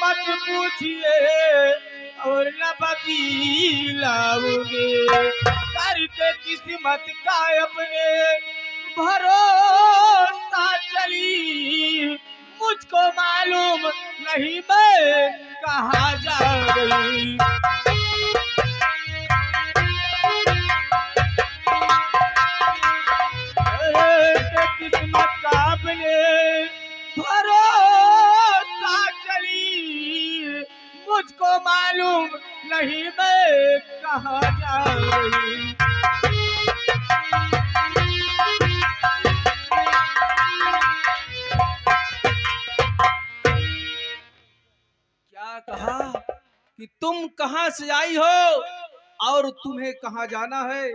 मत पूछिए और न बतलाऊंगे, करके किस्मत का अपने भरोसा चली, मुझको मालूम नहीं मैं कहाँ जा रही। किस्मत का अपने भरोसा चली, मुझको मालूम नहीं मैं कहाँ जा रही। क्या कहा कि तुम कहां से आई हो और तुम्हें कहां जाना है?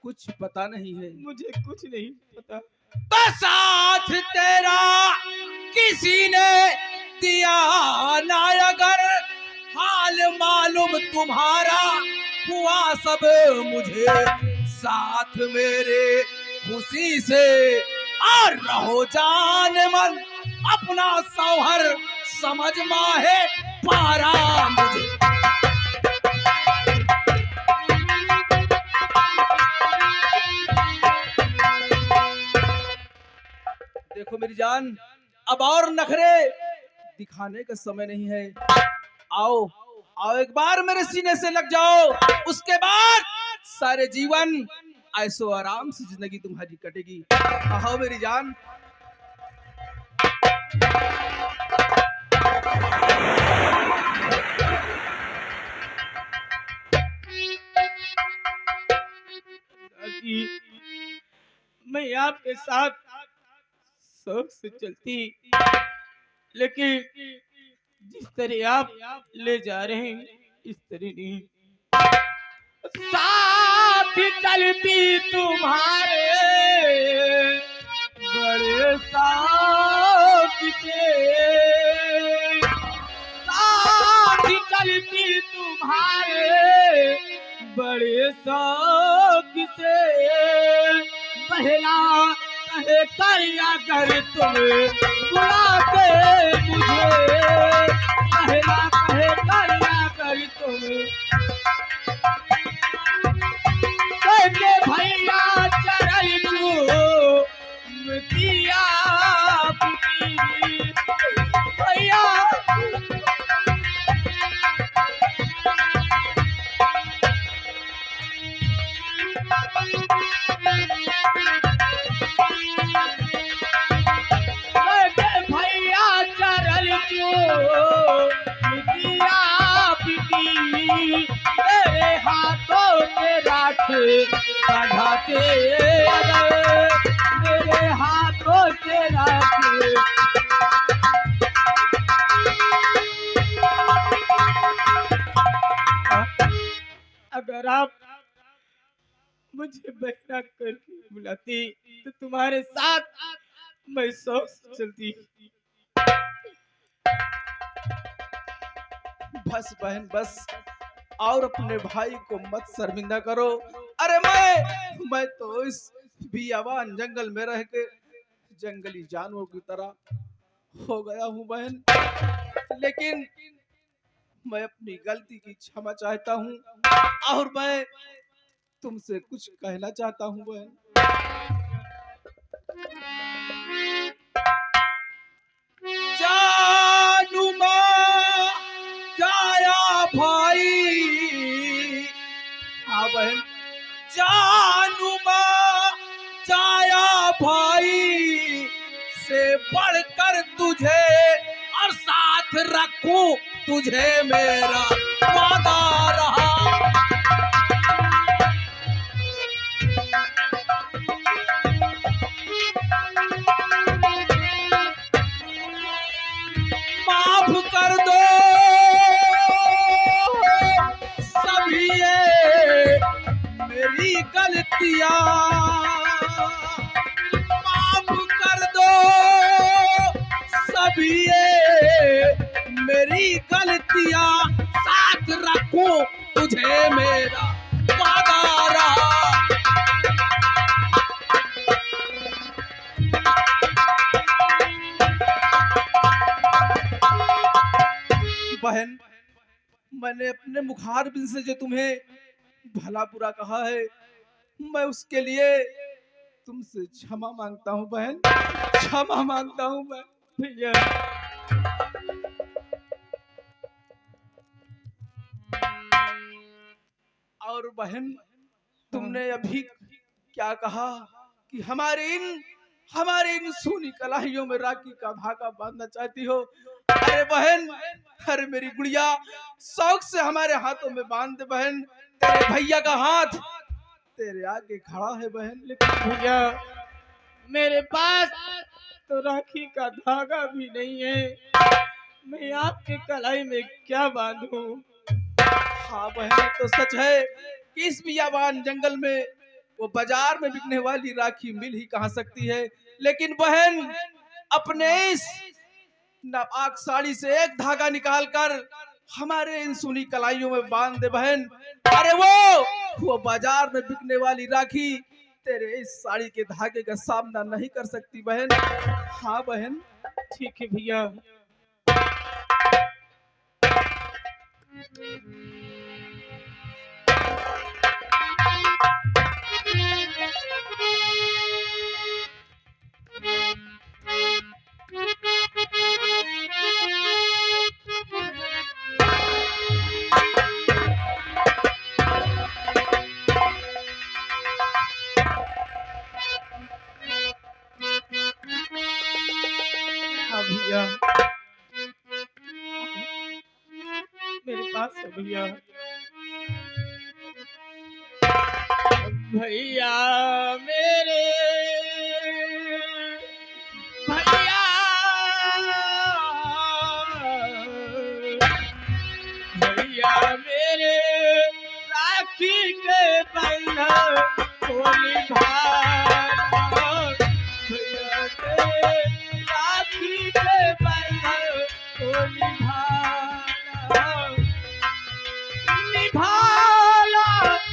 कुछ पता नहीं है। मुझे कुछ नहीं पता। तो साथ तेरा किसी ने दिया ना, अगर हाल मालूम तुम्हारा हुआ सब मुझे, साथ मेरे खुशी से और रहो जान मन, अपना सौहर समझ माहे पारा मुझे। देखो मेरी जान, अब और नखरे दिखाने का समय नहीं है। आओ आओ एक बार मेरे सीने से लग जाओ, उसके बाद सारे जीवन ऐसो आराम से जिंदगी तुम्हारी कटेगी। आओ मेरी जान। मैं आपके साथ शौक से चलती, लेकिन जिस तरह आप ले जा रहे हैं इस तरह नहीं। साथ चलती तुम्हारे बड़े शौक से, साथ चलती तुम्हारे बड़े शौक से, पहला कहे कर अगर तुम बुलाते मुझे, पहला कहे कर अगर तुम कहते भैया चरल दिया भैया। भैया चरल दिया तेरे हाथों से राखे बढ़ाते, मेरे हाथों से राखे। अगर आप मुझे बहना करके बुलाती तो तुम्हारे साथ मैं शौक से चलती। बस बहन बस, और अपने भाई को मत शर्मिंदा करो। अरे मैं तो इस बियाबान जंगल में रह के जंगली जानवरों की तरह हो गया हूँ बहन, लेकिन मैं अपनी गलती की क्षमा चाहता हूँ और मैं तुमसे कुछ कहना चाहता हूँ बहन। जानू माँ जाया भाई, हाँ बहन, जानू माँ जाया भाई से बढ़कर तुझे और साथ रखूं तुझे मेरा वादा रहा। माफ कर दो सभी ये मेरी गलतियां, माफ कर दो सभी ये मेरी गलतियां, साथ रखूं तुझे मेरा वादा रहा। मैंने अपने मुखार बिन से जो तुम्हें भला बुरा कहा है, मैं उसके लिए तुमसे क्षमा मांगता हूँ बहन, क्षमा मांगता हूँ मैं। भैया और बहन, तुमने अभी क्या कहा कि हमारे इन सूनी कलाइयों में राखी का धागा बांधना चाहती हो? अरे बहन, अरे मेरी गुड़िया, शौक से हमारे हाथों में बांध दे बहन। तेरे भैया का हाथ तेरे आगे खड़ा है बहन। लेकिन भैया मेरे पास तो राखी का धागा भी नहीं है, मैं आपके कलाई में क्या बांधूं? हाँ बहन, ये तो सच है कि इस बियाबान जंगल में वो बाजार में बिकने वाली राखी मिल ही कहाँ सकती है। लेकिन बहन, अपने इस नापाक साड़ी से एक धागा निकाल कर हमारे इन सुनी कलाइयों में बांध दे बहन। अरे वो बाजार में बिकने वाली राखी तेरे इस साड़ी के धागे का सामना नहीं कर सकती बहन। हाँ बहन। ठीक है भैया। हाँ भैया, मेरे पास है भैया। भैया मेरे, भैया भैया मेरे, राखी के बंधन खोली भाला। भैया मेरे, राखी के बंधन खोली भाला। निभाला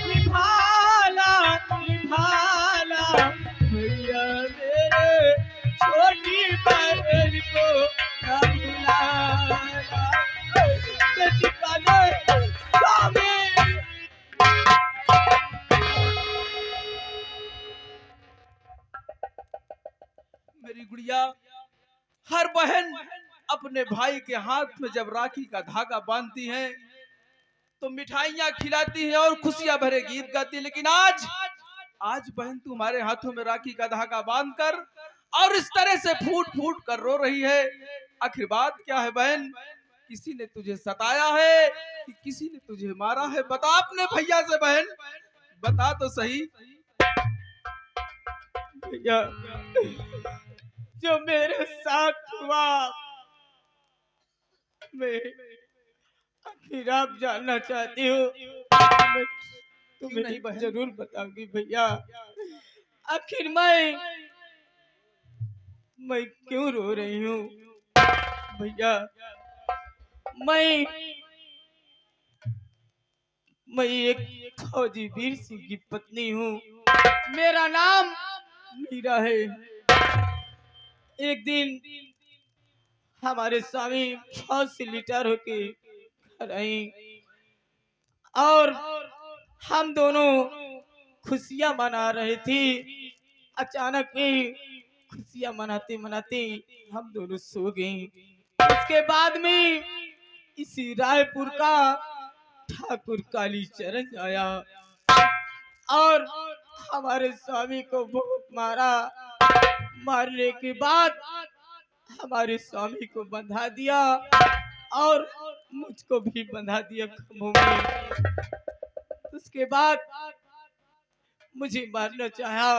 निभाला निभाला, भैया मेरे छोटी बहन को ना भुलाना। बेटी का दे स्वामी। मेरी गुड़िया, हर बहन अपने भाई के हाथ में जब राखी का धागा बांधती है तो मिठाइयाँ खिलाती है और खुशियां भरे गीत गाती है। लेकिन आज बहन तुम्हारे हाथों में राखी का धागा बांधकर और इस तरह से फूट फूट कर रो रही है। आखिर बात क्या है बहन? किसी ने तुझे सताया है कि किसी ने तुझे मारा है? बता अपने भैया से बहन, बता तो सही। भैया जो मेरे साथ हुआ, मैं आखिर आप जानना चाहती हो? मैं तुम्हें नहीं बहन? जरूर बताऊंगी भैया। आखिर मैं क्यों रो रही हूँ भैया? मैं मैं एक फौजी वीर सिंह की पत्नी हूँ। मेरा नाम मीरा है। एक दिन हमारे स्वामी फौज से रिटायर होके घर आई और हम दोनों खुशियां मना रहे थे। अचानक में खुशियां मनाते मनाते हम दोनों सो गए। उसके बाद में इसी रायपुर का ठाकुर कालीचरण आया और हमारे स्वामी को बहुत मारा। मारने के बाद हमारे स्वामी को बंधा दिया और मुझको भी बंधा दिया खंभों में। उसके बाद मुझे मारना चाहा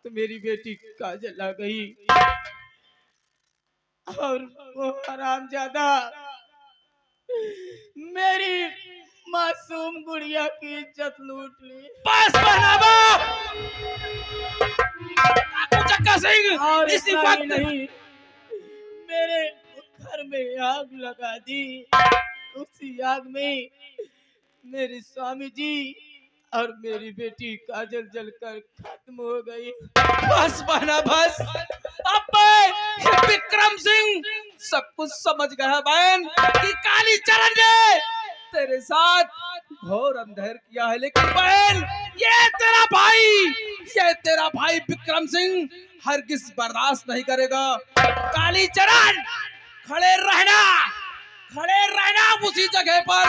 तो मेरी बेटी काजल आ गई और वो हरामजादा मेरी मासूम गुड़िया की इज्जत लूट ली। बस बनाबा चक्का सिंह, और इसी इतना ही वक्त नहीं, मेरे घर में आग लगा दी। उसी आग में मेरे स्वामी जी और मेरी बेटी काजल जलकर खत्म हो गई। बस बना बस। अब मैं विक्रम सिंह सब कुछ समझ गया बहन कि कालीचरण ने तेरे साथ घोर अंधेर किया है, लेकिन बहन ये तेरा भाई विक्रम सिंह हरगिज बर्दाश्त नहीं करेगा। कालीचरण, खड़े रहना, खड़े रहना उसी जगह पर।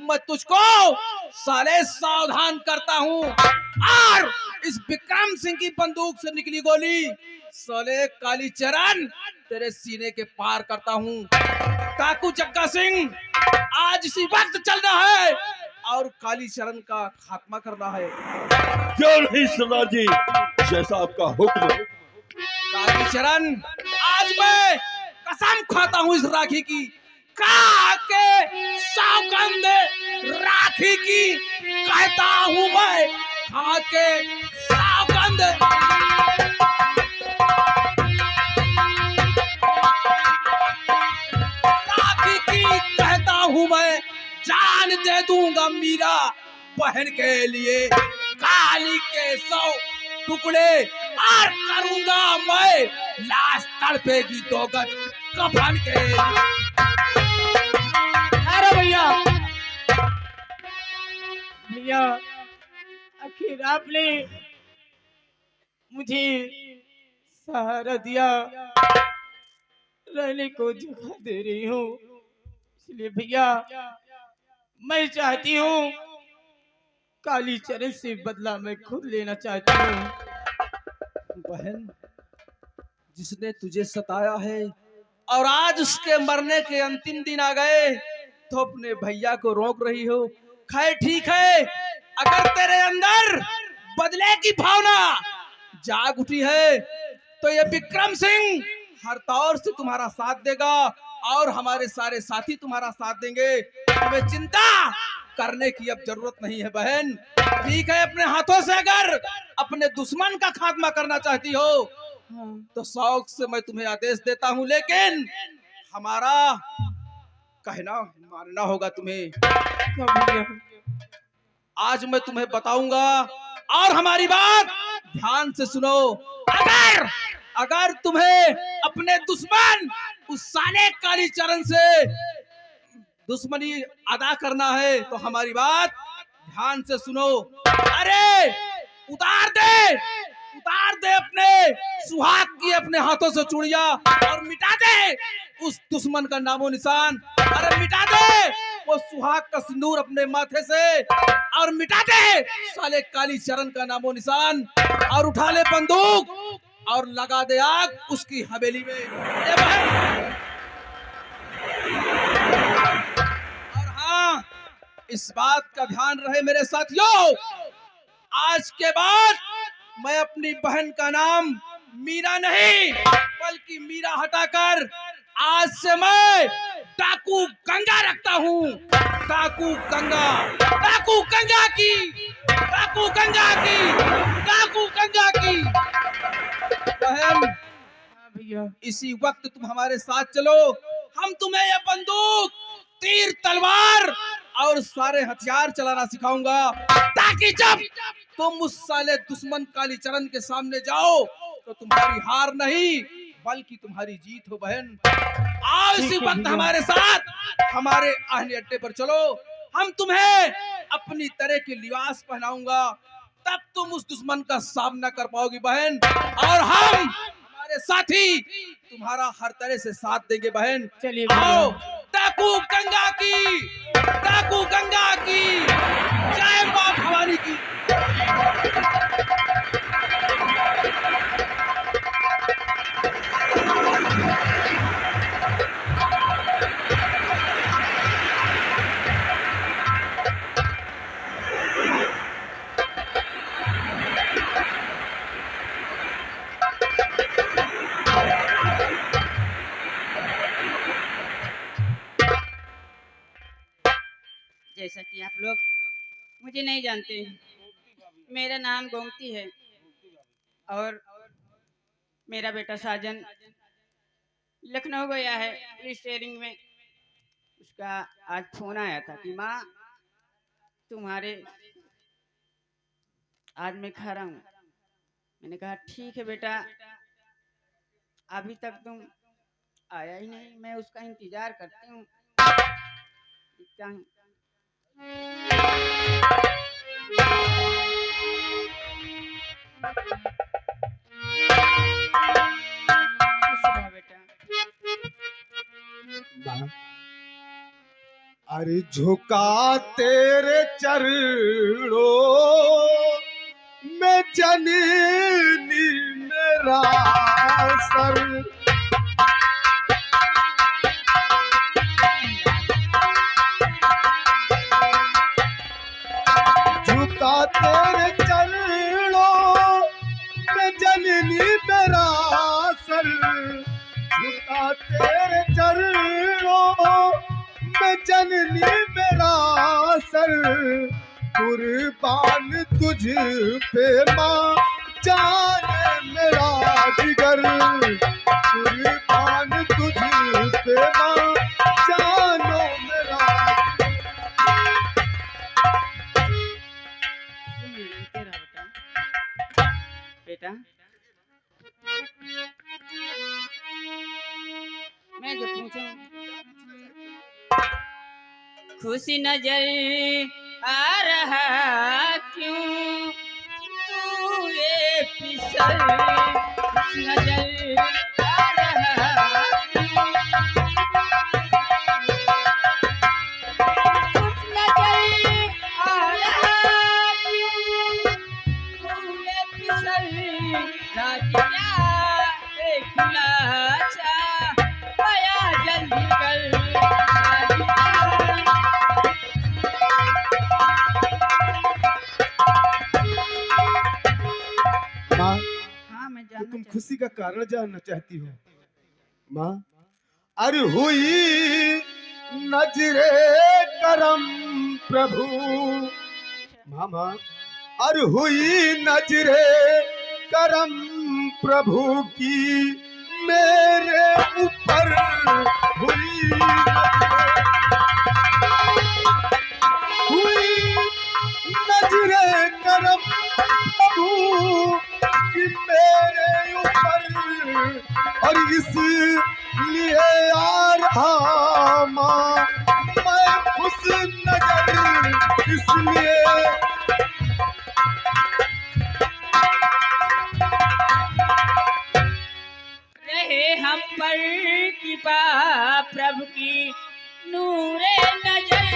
मैं तुझको साले सावधान करता हूँ, और इस विक्रम सिंह की बंदूक से निकली गोली साले कालीचरण तेरे सीने के पार करता हूँ। काकू जग्गा सिंह, आज इसी वक्त चलना है और कालीचरण का खात्मा करना है। क्यों नहीं सरदार जी, जैसा आपका हुक्म। कालीचरण, आज मैं कसम खाता हूँ इस राखी की, खा के सौगंध राखी की कहता हूँ मैं, खा के सौगंध। राखी की कहता हूँ मैं, जान दे दूंगा मीरा बहन के लिए, काली के 100 टुकड़े और करूंगा मैं लाश तड़पेगी 2 गज कफन के लिए। अरे भैया, भैया आखिर आपने मुझे सहारा दिया, रहने को जगह दे रही हूँ, इसलिए भैया मैं चाहती हूँ कालीचरण से बदला मैं खुद लेना चाहती हूँ। बहन, जिसने तुझे सताया है और आज उसके मरने के अंतिम दिन आ गए तो अपने भैया को रोक रही हो। खैर ठीक है, अगर तेरे अंदर बदले की भावना जाग उठी है तो ये विक्रम सिंह हर तौर से तुम्हारा साथ देगा और हमारे सारे साथी तुम्हारा साथ देंगे। तुम्हें चिंता करने की अब जरूरत नहीं है बहन। ठीक है, अपने हाथों से अगर अपने दुश्मन का खात्मा करना चाहती हो तो शौक से मैं तुम्हें आदेश देता हूँ, लेकिन हमारा कहना मानना होगा तुम्हें। क्या भैया? आज मैं तुम्हें बताऊंगा और हमारी बात ध्यान से सुनो। अगर अगर तुम्हें अपने दुश्मन उस साले कालीचरण से दुश्मनी अदा करना है तो हमारी बात ध्यान से सुनो। अरे उतार दे अपने सुहाग की अपने हाथों से चूड़िया और मिटा दे उस दुश्मन का नामो निशान। अरे मिटा दे वो सुहाग का सिंदूर अपने माथे से और मिटा दे साले कालीचरण का नामो निशान, और उठा ले बंदूक और लगा दे आग उसकी हवेली में। ए बहन, और हाँ, इस बात का ध्यान रहे मेरे साथियों, आज के बाद मैं अपनी बहन का नाम मीरा नहीं बल्कि मीरा हटाकर आज से मैं डाकू गंगा रखता हूँ। डाकू गंगा, डाकू गंगा की, डाकू गंगा की, डाकू गंगा की। बहन, हाँ भैया, इसी वक्त तुम हमारे साथ चलो, हम तुम्हें ये बंदूक, तीर, तलवार और सारे हथियार चलाना सिखाऊंगा, ताकि जब तुम उस साले दुश्मन कालीचरण के सामने जाओ तो तुम्हारी हार नहीं बल्कि तुम्हारी जीत हो। बहन, आओ इसी वक्त हमारे साथ हमारे आहने अड्डे पर चलो, हम तुम्हें अपनी तरह के लिबास पहनाऊंगा, तब तुम उस दुश्मन का सामना कर पाओगी बहन, और हम हमारे साथी तुम्हारा हर तरह से साथ देंगे बहन। चलिए आओ, भैया। डाकू गंगा की, डाकू गंगा की जय, मां भवानी की। जैसा कि आप लोग मुझे नहीं जानते, मेरा नाम गोमती है और मेरा बेटा साजन लखनऊ गया है पुलिस ट्रेनिंग में। उसका आज फोन आया था कि माँ तुम्हारे आज मैं खा रहा हूँ। मैंने कहा ठीक है बेटा, अभी तक तुम आया ही नहीं, मैं उसका इंतजार करती हूँ। खुश रहो बेटा। माँ, अरे झुका तेरे चरणों में जननी मेरा सर, झुका तेरे चरणों में जननी मेरा सर, झुका तेरे चरणों में जननी मेरा सर, कुर्बान तुझ पे माँ जाने मेरा जिगर, कुर्बान तुझ पे माँ जानो मेरा। तुम मिलते रहो बेटा। बेटा मैं जो पूछूं, खुशी नजर आ रहा क्यों तू ये फिसल, खुशी नजर आ रहा क्यों, खुशी नजर आ रहा क्यों तू ये फिसल, राज क्या एक खुलासा आया जल्दी कर, राज क्या। माँ, हाँ मैं तो जानना तुम चाहती खुशी का कारण जानना चाहती हो। माँ, अरे हुई नजरे करम प्रभु, मामा, अरे हुई नजरे करम प्रभु की मेरे ऊपर, हुई नजरे करम प्रभु की मेरे ऊपर, और इसलिए आ रहा माँ मैं खुश नजर, इसलिए रहे हम पर कृपा प्रभु की नूरे नजर,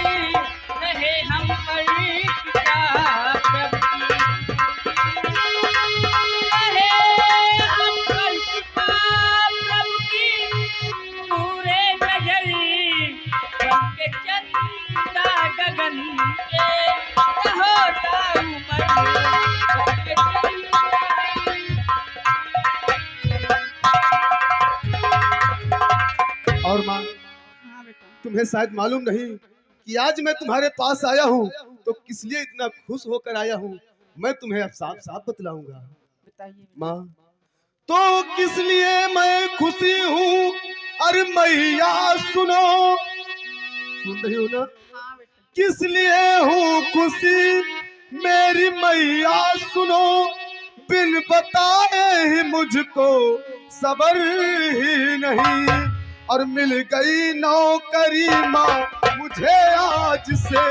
रहे हम पर कृपा प्रभु की, रहे हम पर कृपा प्रभु की नूरे नजर, बन के चंदा गगन के रहो ताउमर, बन के चंदा। और माँ, हाँ बेटा। तुम्हें शायद मालूम नहीं कि आज मैं तुम्हारे पास आया हूँ तो किस लिए इतना खुश होकर आया हूँ, मैं तुम्हें अब साफ साफ बतलाऊंगा। बताइए। माँ, तो किस लिए मैं खुशी हूँ, अरे मैया सुनो, सुन रही हो ना, हाँ बेटा। किस लिए हूँ खुशी मेरी मैया सुनो, बिन बताए ही मुझको सबर ही नहीं, और मिल गई नौकरी माँ मुझे आज से,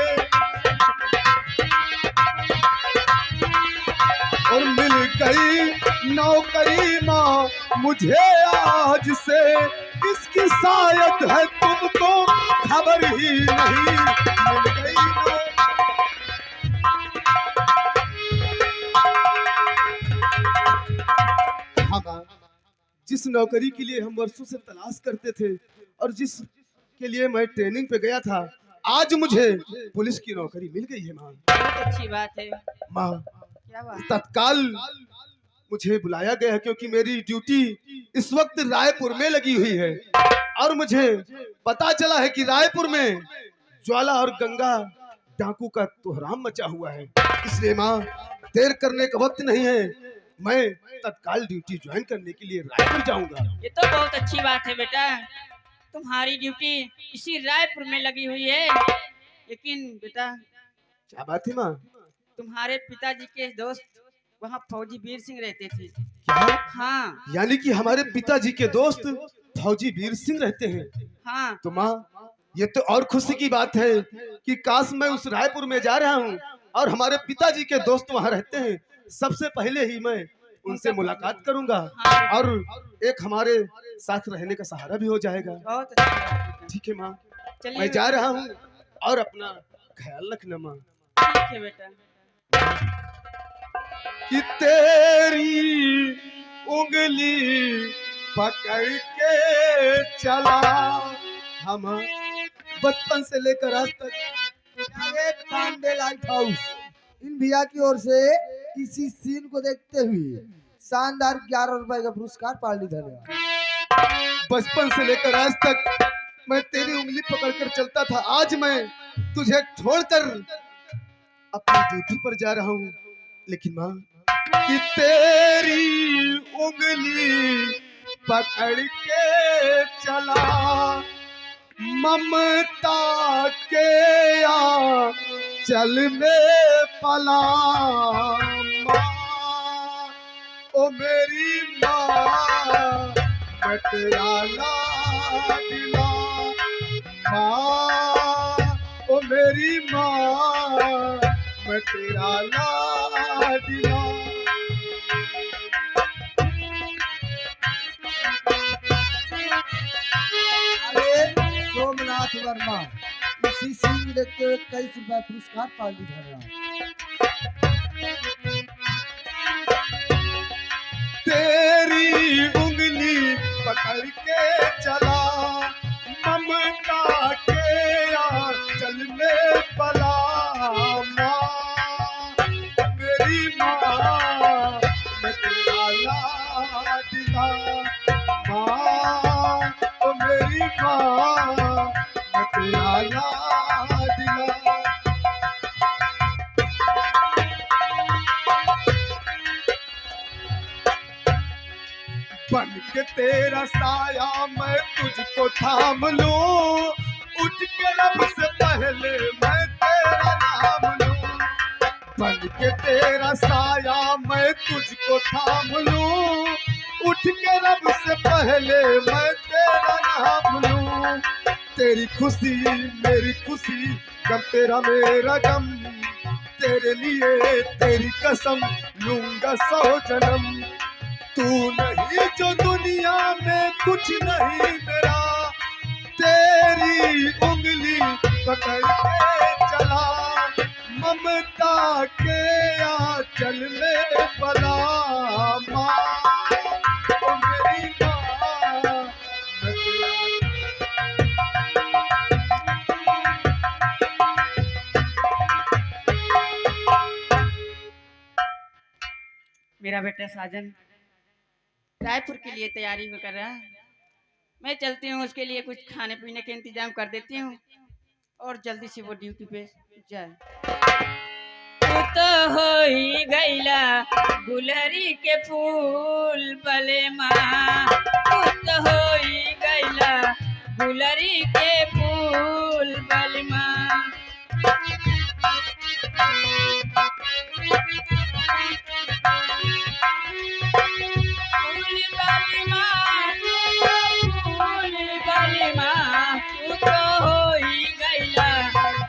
और मिल गई नौकरी माँ मुझे आज से, इसकी शायद है तुमको खबर ही नहीं, मिल गई जिस नौकरी के लिए हम वर्षों से तलाश करते थे और जिस के लिए मैं ट्रेनिंग पे गया था, आज मुझे पुलिस की नौकरी मिल गई है माँ। बहुत अच्छी बात है। माँ, क्या बात? तत्काल मुझे बुलाया गया है क्योंकि मेरी ड्यूटी इस वक्त रायपुर में लगी हुई है, और मुझे पता चला है कि रायपुर में ज्वाला और गंगा डाकू का तोहराम मचा हुआ है, इसलिए माँ देर करने का वक्त नहीं है, मैं तत्काल ड्यूटी ज्वाइन करने के लिए रायपुर जाऊंगा। ये तो बहुत अच्छी बात है बेटा, तुम्हारी ड्यूटी इसी रायपुर में लगी हुई है, लेकिन बेटा क्या बात है माँ? तुम्हारे पिताजी के दोस्त वहाँ फौजी वीर सिंह रहते थे। क्या? हाँ यानी कि हमारे पिताजी के दोस्त फौजी वीर सिंह रहते हैं? हाँ। तो माँ ये तो और खुशी की बात है कि काश मैं उस रायपुर में जा रहा हूँ और हमारे पिताजी के दोस्त वहाँ रहते हैं। सबसे पहले ही मैं उनसे मुलाकात करूंगा और एक हमारे साथ रहने का सहारा भी हो जाएगा। बहुत अच्छी बात है। ठीक है माँ, चलिए मैं जा बेटा। रहा हूँ और अपना ख्याल रखना माँ। ठीक है बेटा। कि तेरी उंगली पकड़ के चला हम बचपन से लेकर आज तक। पांडे लाइट हाउस इन भैया की ओर से इसी सीन को देखते हुए शानदार 11 रुपए का पुरस्कार पार्टी धन्यवाद। बचपन से लेकर आज तक मैं तेरी उंगली पकड़कर चलता था। आज मैं तुझे छोड़कर अपनी ड्यूटी पर जा रहा हूँ, लेकिन माँ कि तेरी उंगली पकड़ के चला ममता के चल में पला माँ, ओ मेरी माँ मैं तेरा लाडला माँ, ओ मेरी माँ मैं तेरा लाडला। अरे सोमनाथ वर्मा इसी सीन को देखते हुए 21 रुपए पुरस्कार पार्टी धन्यवाद। तेरी उंगली पकड़ के चला ममता के चल में पला माँ, मेरी माँ मैं तेरा लाडला माँ, ओ मेरी माँ मैं तेरा लाडला। बन के तेरा साया मैं तुझको थाम लूं, उठ के रब से पहले मैं तेरा नाम लूं। बन के तेरा साया मैं तुझको थाम लूं, उठ के रब से पहले मैं तेरा नाम लूं। तेरी खुशी मेरी खुशी, गम तेरा मेरा गम, तेरे लिए तेरी कसम लूंगा 100 जन्म। तू नहीं जो दुनिया में कुछ नहीं मेरा, तेरी उंगली पकड़ के चला ममता के आंचल में पला माँ, ओ मेरी माँ मैं तेरा। मेरा बेटा साजन रायपुर के लिए तैयारी कर रहा है। मैं चलती हूँ, उसके लिए कुछ खाने पीने के इंतजाम कर देती हूँ और जल्दी से वो ड्यूटी पे जाए। तू तो हो ही गईला गुलरी के फूल बले माँ, तू तो हो ही गईला गुलरी के फूल बले माँ। तू तो हो ही गईला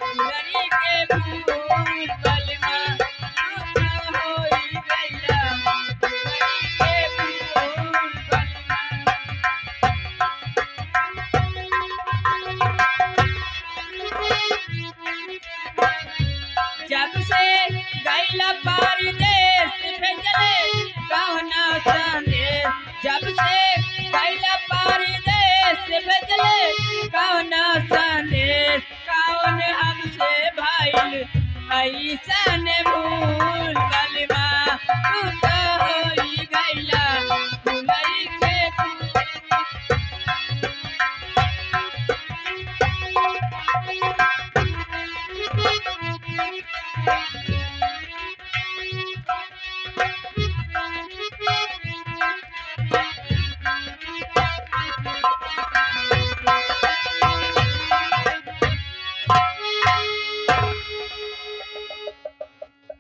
गुलरी के फूल बलमा, तू तो हो ही गईला गुलरी के फूल बलमा। जब से गईला परदेस भेजले कौना संदेश, जब से गईला परदेस भेजले कौना संदेश, कौन हमसे भइल ऐसन भूल बलमा, तू तो हो ही गईला गुलरी के फूल।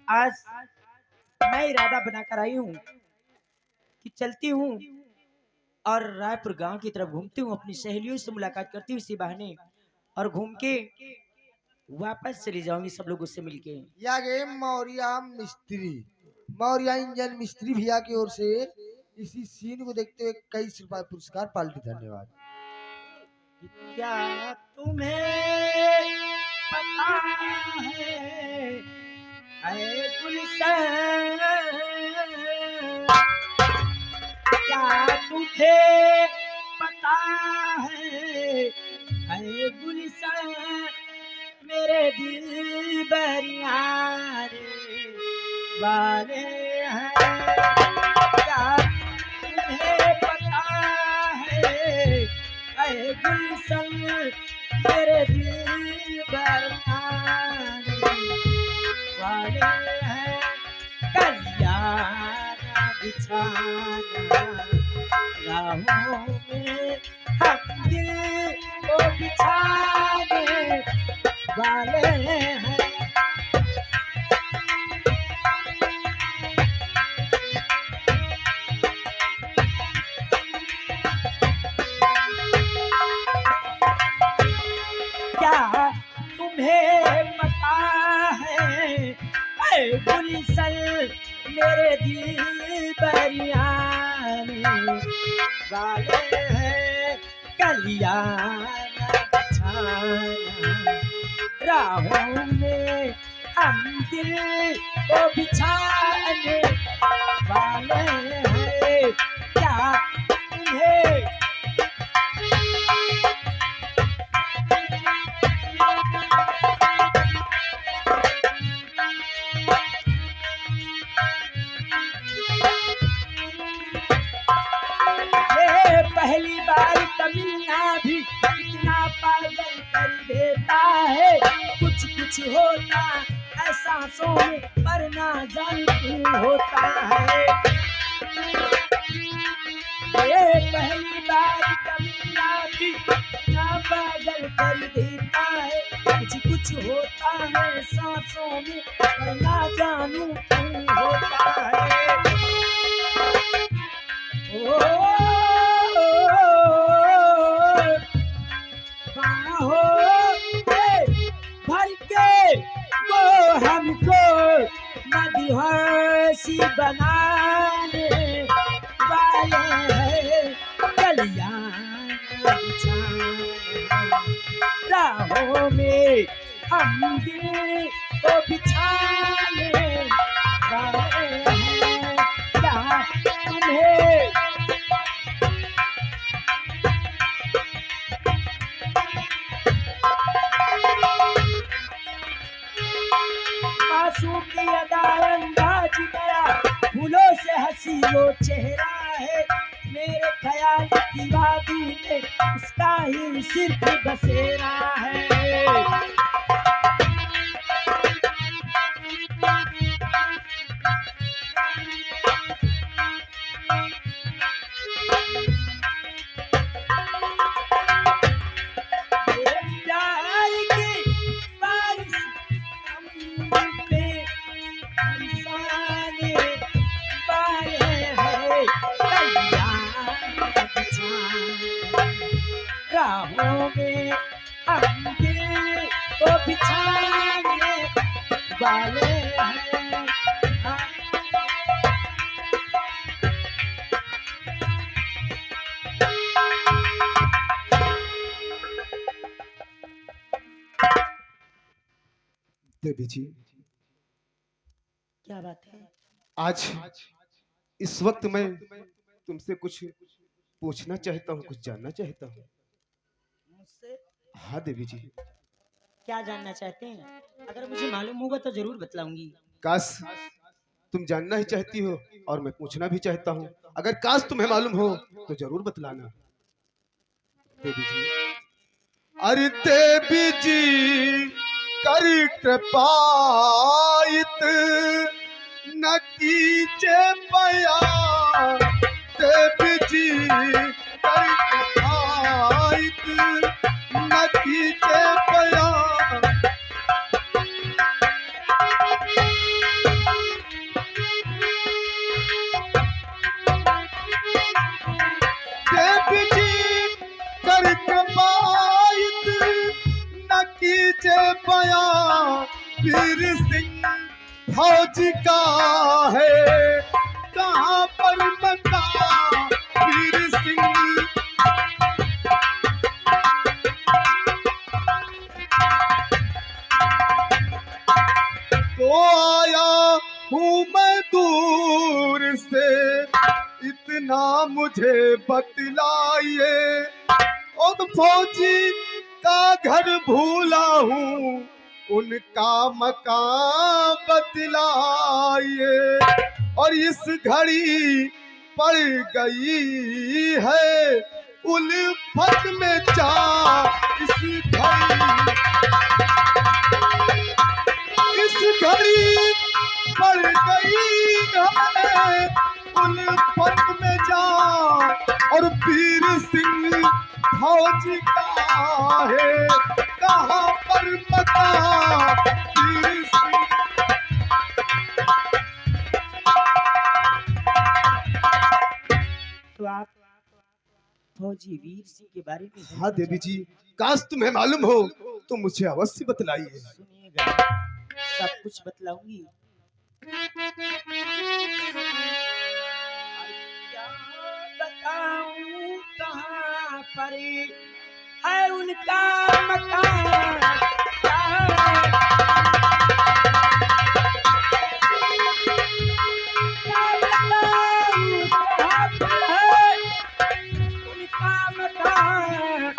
आज मैं इरादा बनाकर आई हूँ कि चलती हूँ और रायपुर गांव की तरफ घूमती हूँ, अपनी सहेलियों से मुलाकात करती हूँ। इसी बहाने और घूम के वापस चली जाऊंगी सब लोगों से मिलके। या गए मौर्या मिस्त्री, मौर्या इंजन मिस्त्री भैया की ओर से इसी सीन को देखते हुए 21 रुपए पुरस्कार पार्टी। धन्यवाद। क्या तुम्हें पता है ऐ गुलशन, क्या तुझे पता है ऐ गुलशन, मेरे दिल बरियार वाले हैं। क्या तुम्हें पता है ऐ गुलशन, मेरे दिल बरियार वाले हैं। कल्याण बिछाना राहों में, हम दिल को बिछाने वाले हैं। क्या तुम्हें पता है ऐ गुलशन, मेरे दिल बरियाने वाले हैं। कल्याण बिछाना राहों में, हम दिल को बिछाने वाले हैं। क्या तुम्हें ये पहली बार कमियां भी इतना पागल कर देता है। कुछ कुछ होता है सांसों में, पर ना जाने क्यों होता है। ये पहली बार कमियां भी इतना पागल कर देता है। कुछ कुछ होता है सांसों में, पर ना जानू क्यों होता है। भर के वो हमको मदहोशी बनाने वाले हैं। कल्याण बिछाना राहों में, हम दिल को बिछाने वाले हैं। क्या तुम्हें मासूम की अदा अंदाज गया, फूलों से हंसी वो चेहरा है। मेरे ख्याल की वादी में उसका ही सिर्फ बसेरा है। प्यार की बारिश हम पे बरसाने वाले हैं। कल्याण बिछाना राहों में, हम दिल को बिछाने वाले हैं। देवी जी, क्या बात है? आज इस वक्त मैं तुमसे कुछ पूछना चाहता हूँ, कुछ जानना चाहता हूँ। मुझसे हाँ देवी जी, क्या जानना चाहते हैं? अगर मुझे मालूम होगा तो जरूर बतलाऊंगी। काश तुम जानना ही चाहती हो और मैं पूछना भी चाहता हूँ। अगर काश तुम्हें मालूम हो तो जरूर बतलाना। देवी जी, अरे देवी जी कर कृपाइत न कीजे बयान। देवी जी कर कृपाइत न कीजे बयान। देवी जी कर कृपाइत बया वीर सिंह फौज का है, कहाँ पर मकान वीर सिंह। तो आया हूँ मैं दूर से, इतना मुझे बतलाइए, और फौजी का घर भूला हूँ, उनका मकान बतलाइए। और इस घड़ी पड़ गई है उल्फत में जा, इस घड़ी पड़ गई है उल्फत में जा, और वीर सिंह फौज का है, कहाँ पर मकान वीर सिंह। तो आप फौजी वीर सिंह के बारे में हाँ देवी जी, काश तुम्हें मालूम हो तो मुझे अवश्य बतलाइए। सुनिएगा, सब कुछ बतलाऊंगी। क्या बताऊं कहाँ पर है उनका मकान, क्या बताऊं कहाँ पर है उनका मकान,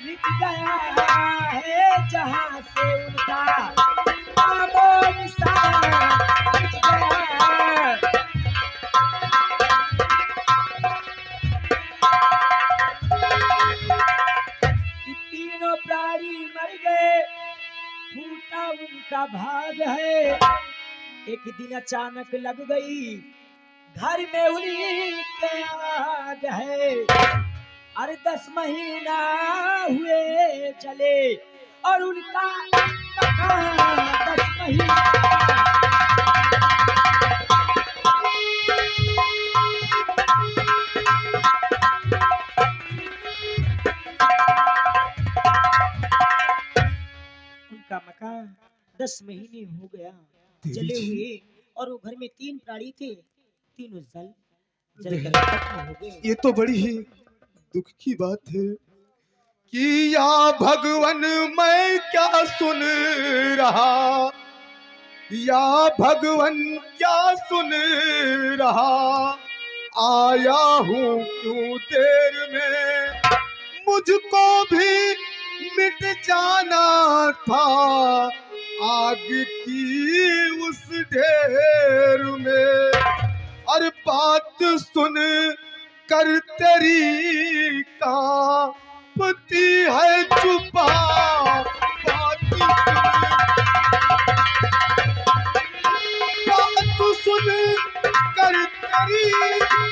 मिट गया है जहाँ से उनका नामो निशान, मिट गया। तीनों प्राणी मर गए, फूटा उनका भाग है। एक दिन अचानक लग गई घर में उन्हीं के आग है। अरे 10 महीना हुए चले और उनका मकान 10 महीना। उनका मकान 10 महीने हो गया जले हुए, और वो घर में 3 प्राणी थे, तीनों जलकर खत्म हो गए। ये तो बड़ी ही दुख की बात है कि या भगवान मैं क्या सुन रहा, या भगवान क्या सुन रहा, आया हूँ क्यों देर में, मुझको भी मिट जाना था आग की उस ढेर में। और बात सुन कर तेरी कांपती है चुपा, बात सुन कर तेरी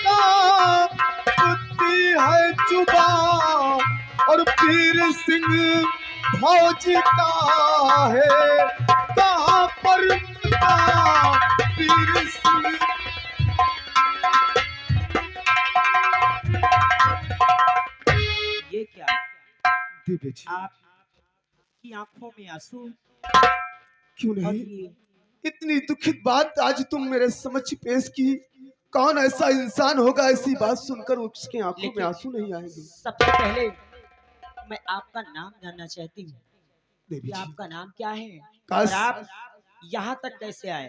कांपती है चुपा, और वीर सिंह फौज का है, कहाँ पर मकान वीर सिंह। ये क्या देवी जी, आपकी आंखों में आंसू, क्यों और नहीं, ये इतनी दुखित बात आज तुम मेरे समक्ष पेश की। कौन ऐसा इंसान होगा ऐसी बात सुनकर उसके आंखों में आंसू नहीं आएंगे। सबसे पहले मैं आपका नाम जानना चाहती हूँ देवी कि जी, आपका नाम क्या है काश और आप यहाँ तक कैसे आए।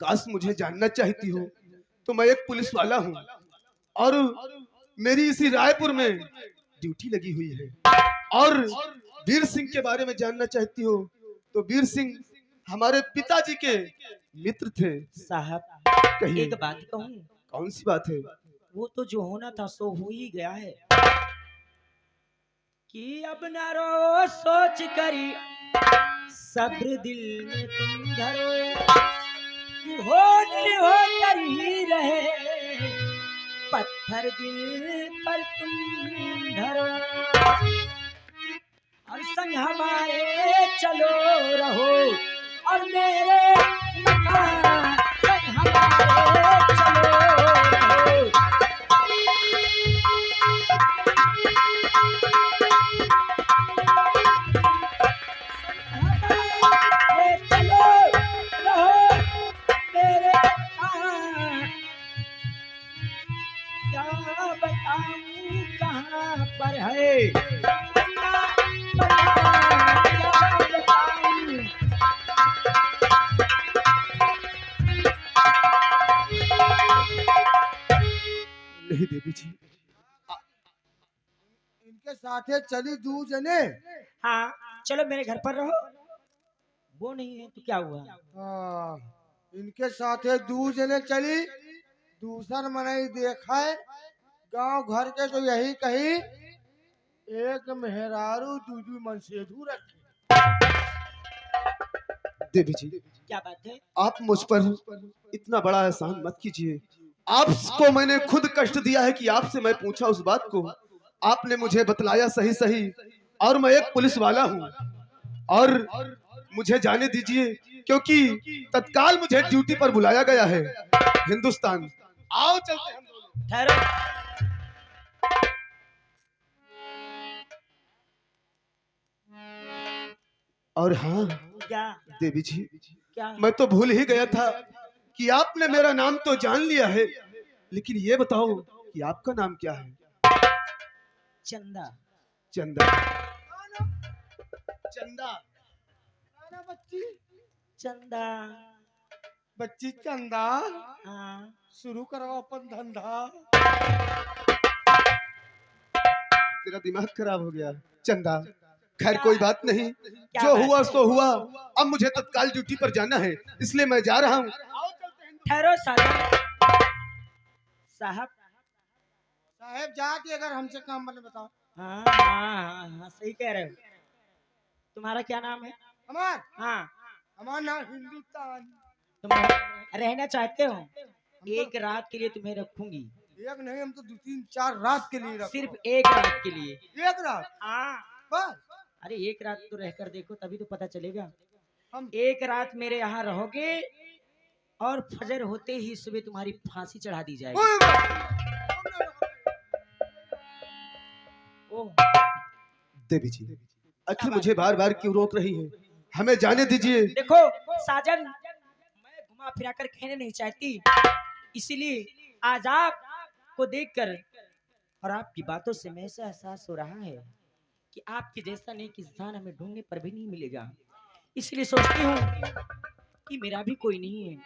काश मुझे जानना चाहती हो तो मैं एक पुलिस वाला हूँ और मेरी इसी रायपुर में ड्यूटी लगी हुई है। और वीर सिंह के बारे में जानना चाहती हो तो वीर सिंह हमारे पिताजी के मित्र थे। साहब कहिए, एक बात कहूँ, कौन सी बात है? वो तो जो होना था सो हो ही गया है। कि अब न रो सोच करी सब्र दिल में तुम धरो, कि हो कर ही रहे पत्थर दिल पर तुम धरो, और संग हमारे चलो रहो, और मेरे मकान संग हमारे चलो रहो। पर है। नहीं देवी जी, इनके साथे चली दू जने। हाँ चलो मेरे घर पर रहो। वो नहीं है तो क्या हुआ? हाँ, इनके साथे दू जने चली। दूसर मनाई देखा है गांव घर के तो यही कही, एक मेहरारू दूजू मनसेधु रखे। देवी जी, क्या बात है? आप मुझ पर इतना बड़ा एहसान मत कीजिए। आपको मैंने खुद कष्ट दिया है कि आपसे मैं पूछा उस बात को, आपने मुझे बतलाया सही सही, और मैं एक पुलिस वाला हूँ, और मुझे जाने दीजिए क्योंकि तत्काल मुझे ड्यूटी पर बुलाया गया है हिंदुस्तान। आओ चलते हैं हम दोनों। ठहरो। और हाँ क्या? देवी जी, क्या? मैं तो भूल ही गया था कि आपने मेरा नाम तो जान लिया है, लेकिन ये बताओ कि आपका नाम क्या है? चंदा। चंदा। चंदा। बच्ची चंदा। बच्ची चंदा, हाँ शुरू करो अपन धंधा। तेरा दिमाग खराब हो गया चंदा। खैर कोई बात नहीं, क्या जो बात हुआ है? सो हुआ। अब मुझे तत्काल ड्यूटी पर जाना है, इसलिए मैं जा रहा हूँ। ठहरो साहब। साहब। साहेब जाके अगर हमसे काम बने बताओ। हाँ हाँ हाँ हाँ सही कह रहे हो। तुम्हारा क्या नाम है? हमार हाँ। हमारा नाम हिंदुस्तान। तुम रहना चाहते हो? एक रात के लिए तुम्हें रखूंगी। एक नहीं, हम तो 2-3-4 रात के लिए रखो। सिर्फ एक रात के लिए। एक रात हाँ। बस। अरे एक रात तो रहकर देखो तभी तो पता चलेगा। हम एक रात मेरे यहाँ रहोगे और फजर होते ही सुबह तुम्हारी फांसी चढ़ा दी जाएगी। ओह देवी जी, आखिर मुझे बार बार क्यों रोक रही है? हमें जाने दीजिए। देखो साजन, मैं घुमा फिरा कर कहने नहीं चाहती, इसीलिए आज आप को देखकर और आपकी बातों से मैं ऐसा एहसास हो रहा है कि आपके जैसा नेक इंसान हमें ढूंढने पर भी नहीं मिलेगा। इसलिए सोचती हूँ कि मेरा भी कोई नहीं है।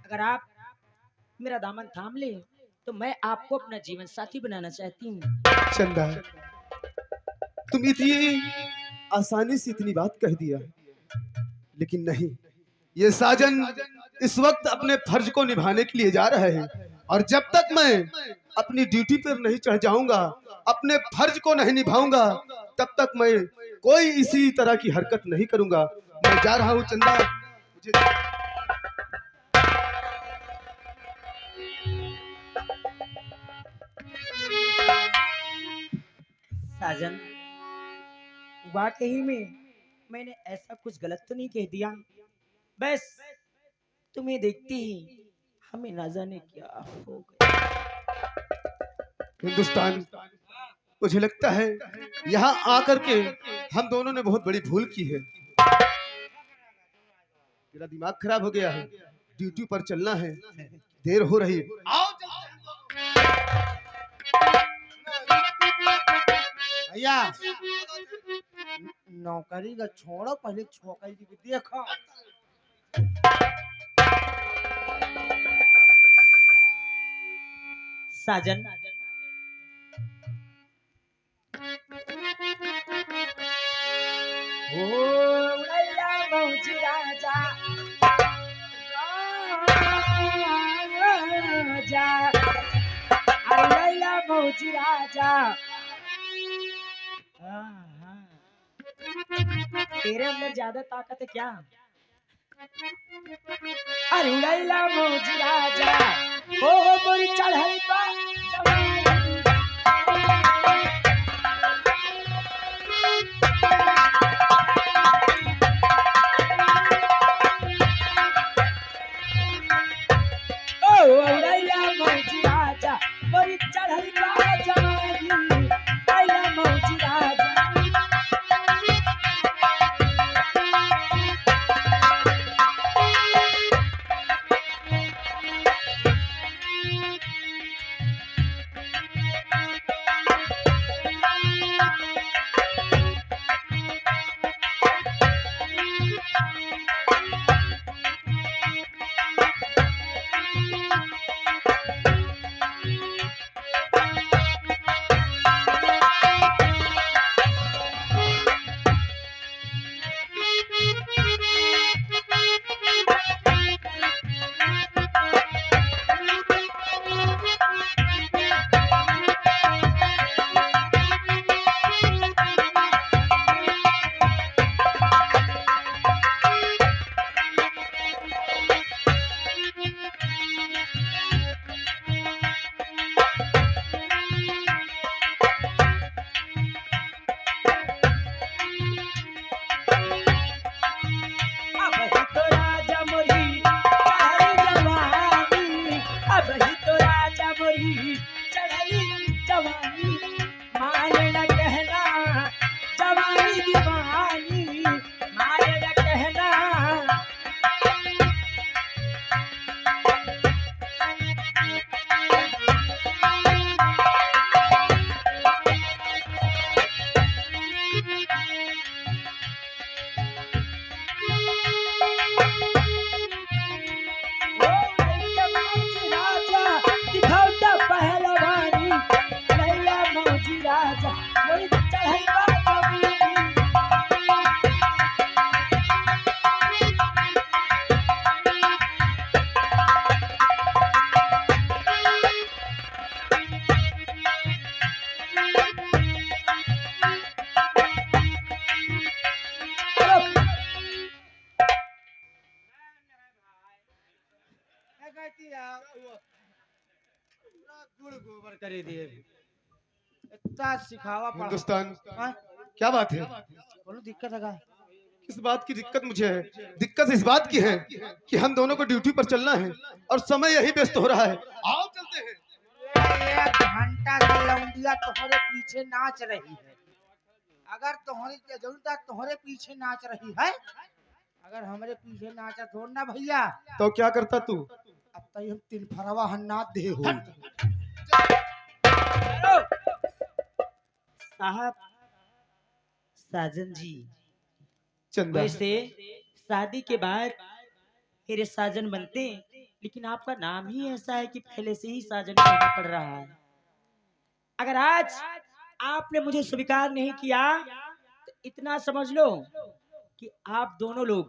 अगर आप मेरा दामन थाम ले तो मैं आपको अपना जीवन साथी बनाना चाहती हूँ। चंदा, तुम इतनी आसानी से इतनी बात कह दिया, लेकिन नहीं, ये साजन इस वक्त अपने फर्ज को निभाने के लिए जा रहा है, और जब तक मैं अपनी ड्यूटी पर नहीं चढ़ जाऊंगा, अपने फर्ज को नहीं निभाऊंगा, तब तक मैं कोई इसी तरह की हरकत नहीं करूंगा। मैं जा रहा हूं चंदा। मुझे साजन, वाकई में मैंने ऐसा कुछ गलत तो नहीं कह दिया। बस तुम्हें देखती ही हमें ना जाने क्या हो गया। हिंदुस्तान, मुझे लगता है यहाँ आकर के हम दोनों ने बहुत बड़ी भूल की है। तेरा दिमाग खराब हो गया है, ड्यूटी पर चलना है, देर हो रही है। आओ भैया, नौकरी का छोड़ो, पहले छोकरी जी को देखो। साजन, ओ उड़ैया मौजी राजा, राजा, उड़ैया मौजी राजा। तेरे अंदर ज्यादा ताकत है क्या? अरे उड़ैया मौजी राजा, ओ मोरी चढ़ई बा जवानी। ओ उड़ैया मौजी राजा, मोरी चढ़ई बा जवानी, उड़ैया मौजी राजा। ही चढ़ली जवानी, माने न कहना जवानी दीवानी, माने न कहना। ओ नैया मौजी राजा दिखौता पहलवानी, नैया मौजी राजा मोरी चढ़ैया जवानी। क्या कहती है पूरा गुड़ गोबर करे दिए इतना सिखावा पड़ा। हिंदुस्तान हाँ? क्या बात है? बोलो दिक्कत है का? किस बात की दिक्कत मुझे है? दिक्कत इस बात की है कि हम दोनों को ड्यूटी पर चलना है और समय यही व्यस्त हो रहा है। आओ चलते हैं। ये घंटा से लौंडिया तुम्हारे पीछे नाच रही है। अगर तुम्हारी जरूरत तुम्हारे पीछे नाच रही है, अगर हमारे पीछे नाचा थोड़ ना भैया, तो क्या करता तू? अब तो हम तीन फरवा हन्नाथ दे हो। साहब, साजन जी, चंदा, वैसे शादी के बाद मेरे साजन बनते, लेकिन आपका नाम ही ऐसा है कि पहले से ही साजन कहना पड़ रहा है। अगर आज आपने मुझे स्वीकार नहीं किया तो इतना समझ लो कि आप दोनों लोग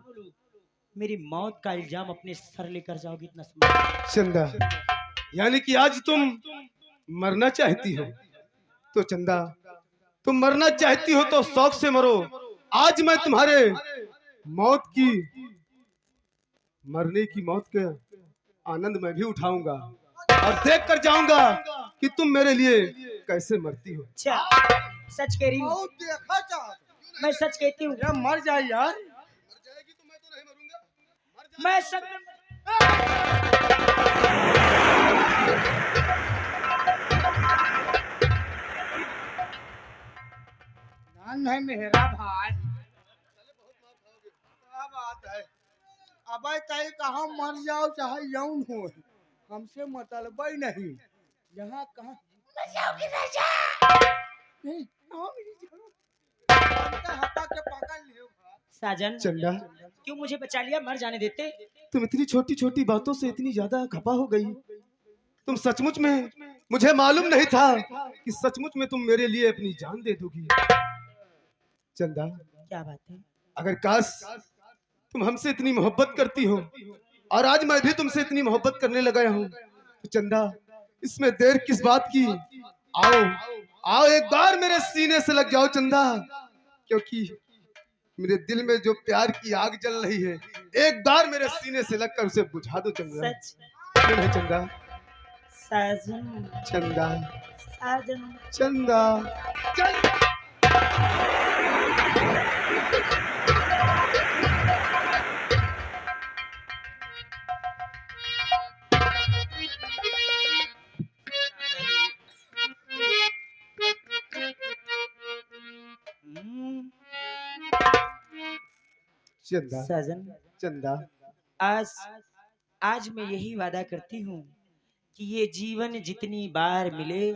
मेरी मौत का इल्जाम अपने सर लेकर जाओगे, इतना समझ। चंदा, यानी कि आज तुम मरना चाहती हो? तो चंदा, तुम मरना चाहती हो तो शौक से मरो। आज मैं तुम्हारे मरने की मौत के आनंद मैं भी उठाऊंगा और देख कर जाऊंगा कि तुम मेरे लिए कैसे मरती हो। अच्छा, सच कह रही हूँ, बहुत देखा चाहत, मैं सच कहती हूँ। या मर जाए यार। मैं सच नान है मेरा भाई। क्या बात है? अब चाहे कहाँ मर जाओ चाहे यौन हो, हमसे मतलब ही नहीं। यहाँ कहाँ मर जाओगे ना जा। नहीं, हम ही जाओ। हमका हटा के पकड़ लियो। साजन, चंदा, क्यों मुझे बचा लिया? मर जाने देते। तुम इतनी छोटी छोटी बातों से इतनी ज्यादा खपा हो गई। तुम सचमुच में, मुझे मालूम नहीं था कि सचमुच में तुम मेरे लिए अपनी जान दे दोगी। चंदा, क्या बात है? अगर काश तुम हमसे इतनी मोहब्बत करती हो और आज मैं भी तुमसे इतनी मोहब्बत करने लगा हूँ, तो चंदा, इसमें देर किस बात की? आओ आओ, एक बार मेरे सीने से लग जाओ चंदा, क्योंकि मेरे दिल में जो प्यार की आग जल रही है, एक बार मेरे सीने से लगकर उसे बुझा दो चंदा। सच? क्यों नहीं चंदा? साजन, चंदा, साजन, चंदा, चंदा। चंदा, साजन, चंदा, आज आज मैं यही वादा करती हूँ कि ये जीवन जितनी बार मिले,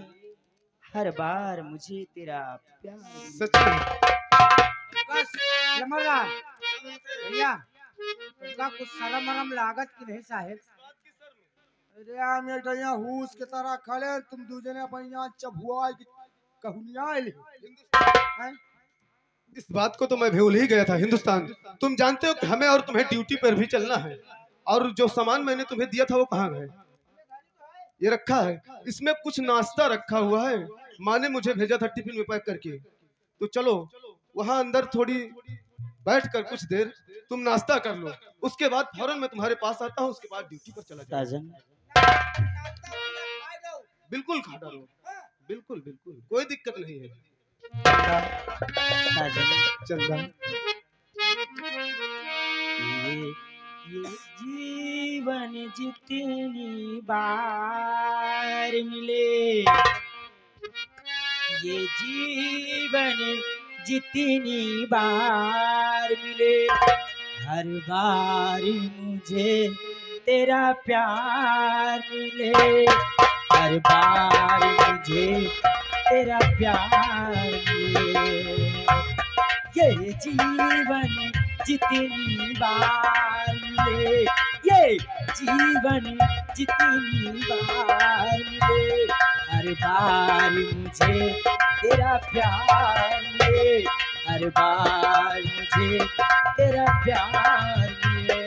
हर बार मुझे तेरा प्यार मिले। सच में बस यमरा भैया, तुमका कुछ शर्म वरम लागत की नहीं साहेब? अरे हम ये तो यहाँ हुस के तरह खड़े, तुम दूसरे ने अपन यहाँ चबुआ की कहूनिया हैं? इस बात को तो मैं भूल ही गया था। हिंदुस्तान, तुम जानते हो कि हमें और तुम्हें ड्यूटी पर भी चलना है, और जो सामान मैंने तुम्हें दिया था वो कहाँ है? ये रखा है, इसमें कुछ नाश्ता रखा हुआ है। माँ ने मुझे भेजा था टिफिन में पैक करके। तो चलो वहाँ अंदर थोड़ी बैठकर कुछ देर तुम नाश्ता कर लो, उसके बाद फौरन मैं तुम्हारे पास आता हूँ, उसके बाद ड्यूटी पर चला जाऊँ। साजन, बिल्कुल खा डालो, बिल्कुल बिल्कुल, कोई दिक्कत नहीं है। साजन, चंदा, ये ये जीवन जितनी बार मिले, ये जीवन जितनी बार मिले, हर बार मुझे तेरा प्यार मिले, हर बार मुझे तेरा प्यार मिले। ये जीवन जितनी बार मिले, ये जीवन जितनी बार मिले, हर बार मुझे तेरा प्यार मिले, हर बार मुझे तेरा प्यार मिले।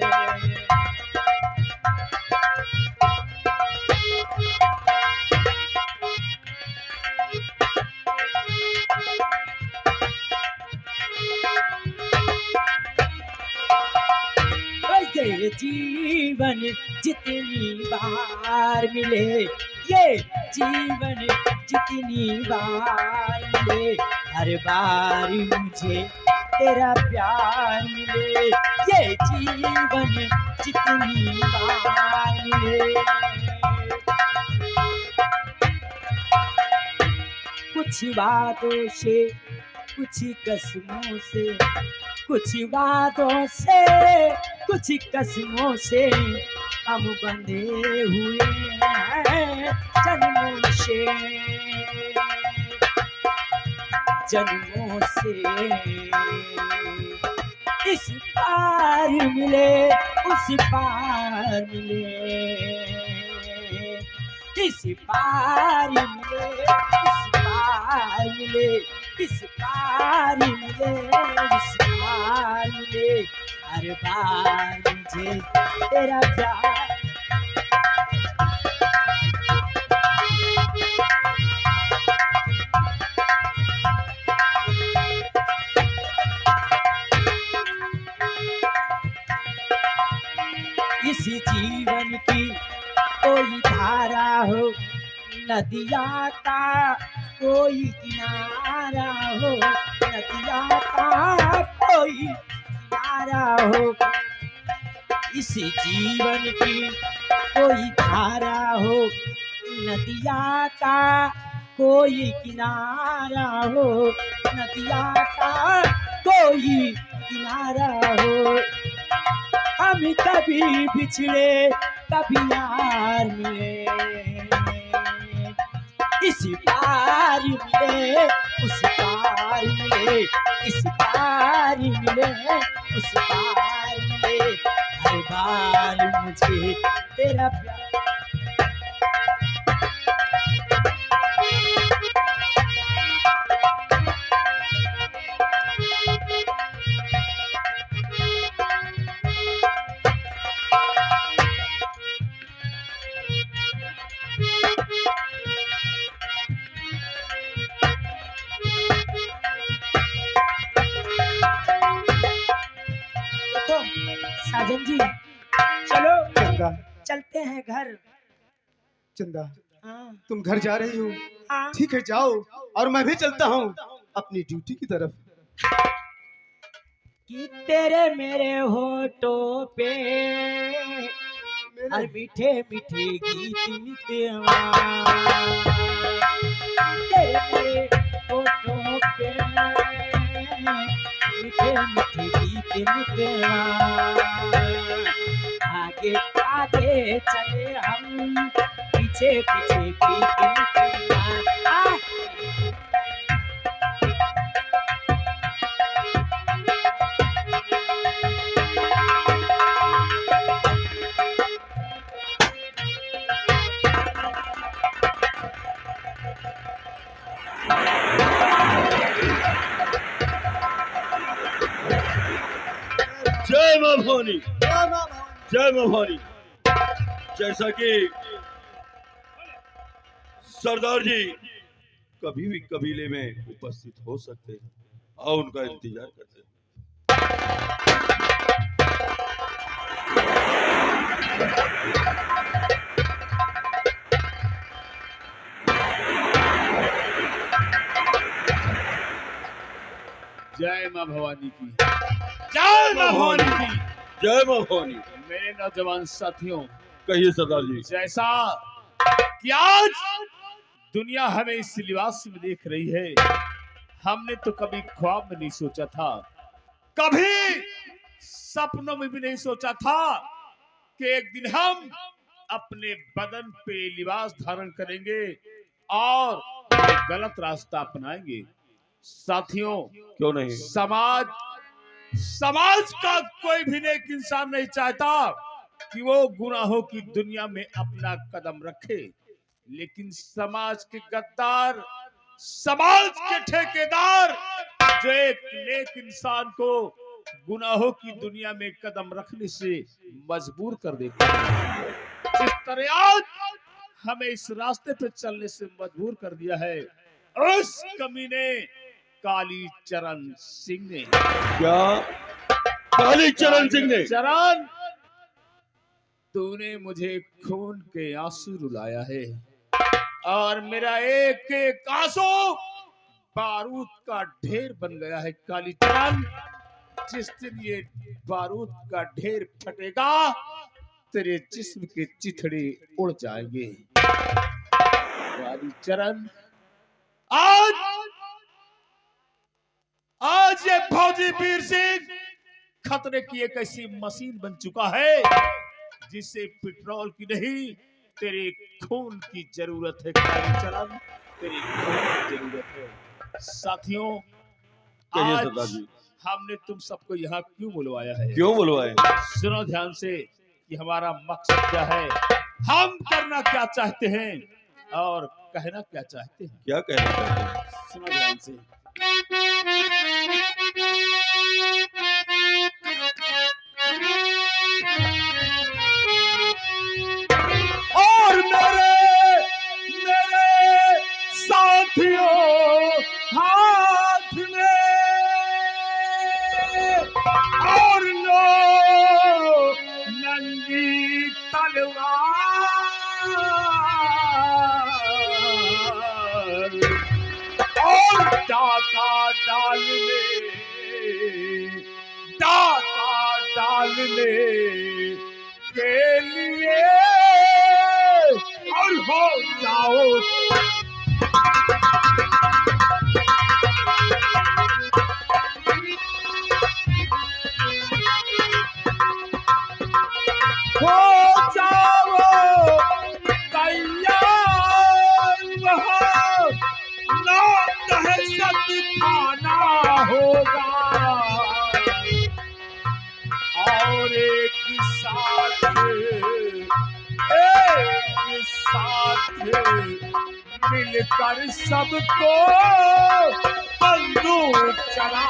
ये जीवन जितनी बार मिले, ये जीवन जितनी बार मिले, हर बार मुझे तेरा प्यार मिले, ये जीवन जितनी बार मिले। कुछ वादों से, कुछ कसमों से, कुछ वादों से, कुछ कसमों से हम बंधे हुए हैं जन्मों से, जन्मों से। इस पार मिले, उस पार मिले, इस पार मिले, उस पार मिले, इस पार मिले, उस पार मिले, हर बार मुझे तेरा प्यार। इस जीवन की कोई धारा हो, नदिया का कोई किनारा हो, नदिया का कोई किनारा हो, इस जीवन की कोई धारा हो, नदिया का कोई किनारा हो, नदिया का कोई किनारा हो। हम कभी बिछड़े, कभी यार मिले, इस पार मिले, उस पार मिले, इस पार मिले, उस पार मिले, हर बार मुझे तेरा प्यार। देखो साजन जी, चलो चंदा, चलते हैं घर। चंदा, हाँ तुम घर जा रही हो, हाँ, ठीक है जाओ, और मैं भी चलता हूँ अपनी ड्यूटी की तरफ। कि तेरे मेरे होठों पे हर मीठे मीठे गीत मितवा, तेरे मेरे होठों पे मीठे मीठे गीत मितवा, आगे आगे चले हम, पीछे पीछे गीत मितवा। जय मां भवानी, जय मां भवानी। जैसा कि सरदार जी कभी भी कबीले में उपस्थित हो सकते हैं और उनका इंतजार करते हैं। जय मां भवानी की। जय मां भवानी की, जय मां भवानी। मेरे नौजवान साथियों, कहिए सरदार जी। जैसा कि आज दुनिया हमें इस लिबास में देख रही है, हमने तो कभी ख्वाब में नहीं सोचा था, कभी सपनों में भी नहीं सोचा था कि एक दिन हम अपने बदन पे लिबास धारण करेंगे और गलत रास्ता अपनाएंगे। साथियों, क्यों नहीं? समाज का कोई भी नेक इंसान नहीं चाहता कि वो गुनाहों की दुनिया में अपना कदम रखे, लेकिन समाज के गद्दार, समाज के ठेकेदार जो एक नेक इंसान को गुनाहों की दुनिया में कदम रखने से मजबूर कर देते हैं, जिस तरह आज हमें इस रास्ते पे चलने से मजबूर कर दिया है उस कमीने कालीचरण सिंह ने। क्या कालीचरण सिंह ने? चरण, तूने मुझे खून के आंसू रुलाया है और मेरा एक एक आंसू बारूद का ढेर बन गया है। कालीचरण, जिस दिन ये बारूद का ढेर फटेगा तेरे जिस्म के चिथड़े उड़ जाएंगे। कालीचरण, आज ये फौजी वीर सिंह खतरे की एक ऐसी मशीन बन चुका है जिसे पेट्रोल की नहीं तेरे खून की जरूरत है। कालीचरण, तेरे खून की जरूरत है। साथियों, कहिए आज सरदार जी। हमने तुम सबको यहाँ क्यों बुलवाया है? क्यों बुलवाए? सुनो ध्यान से कि हमारा मकसद क्या है, हम करना क्या चाहते हैं और कहना क्या चाहते हैं। क्या कहना चाहते हैं? सुनो ध्यान से। और मेरे साथियों, हाथ में और लो नंगी तलवार और डाका डालने के लिए और हो जाओ तैयार, वहाँ ना दहशत खाना होगा और एक साथ मिलकर सबको बंदूक चला।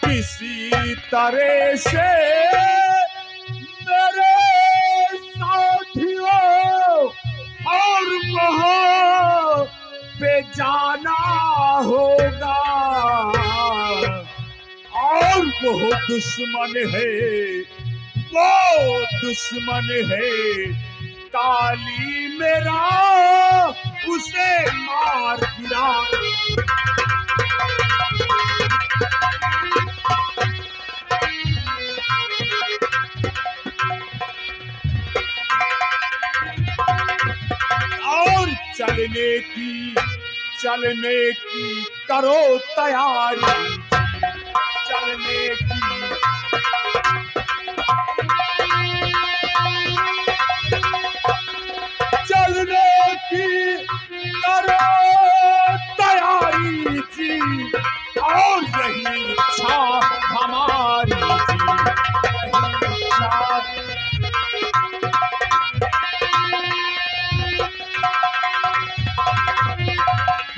किसी तरह से मेरे साथियों और वहाँ पे जाना होगा और वो दुश्मन है काली मेरा, उसे मार गिरा। और चलने की करो तैयारी, चलने की करो तैयारी जी, और यही इच्छा हमारी जी, यही इच्छा।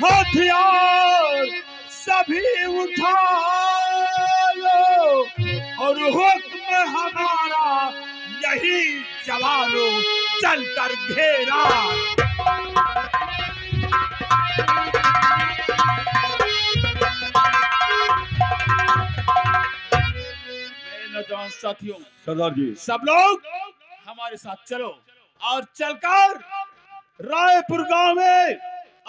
हथियार सभी उठा लो और हुक्म हमारा यही जवानों, चलकर घेरा। मेरे नौजवान साथियों, सरदार जी। सब लोग हमारे साथ चलो और चलकर रायपुर गांव में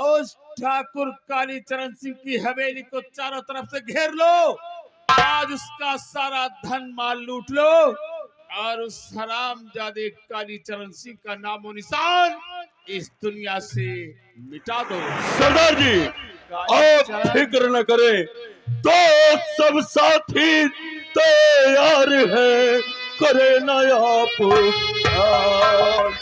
उस ठाकुर कालीचरण सिंह की हवेली को चारों तरफ से घेर लो। आज उसका सारा धन माल लूट लो और उस हरामजादे कालीचरण सिंह का नामो निशान इस दुनिया से मिटा दो। सरदार जी आप फिक्र न करें, तो सब साथी तैयार है, करे न आप ख्याल।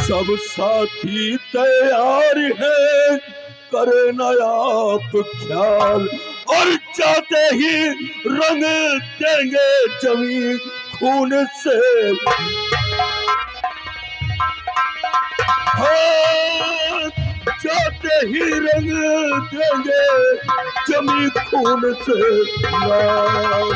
सब साथी तैयार है, करे न आप ख्याल, और जाते ही रंग देंगे जमीन खून से। हाँ, जाते ही रंग देंगे जमीन खून से लाल।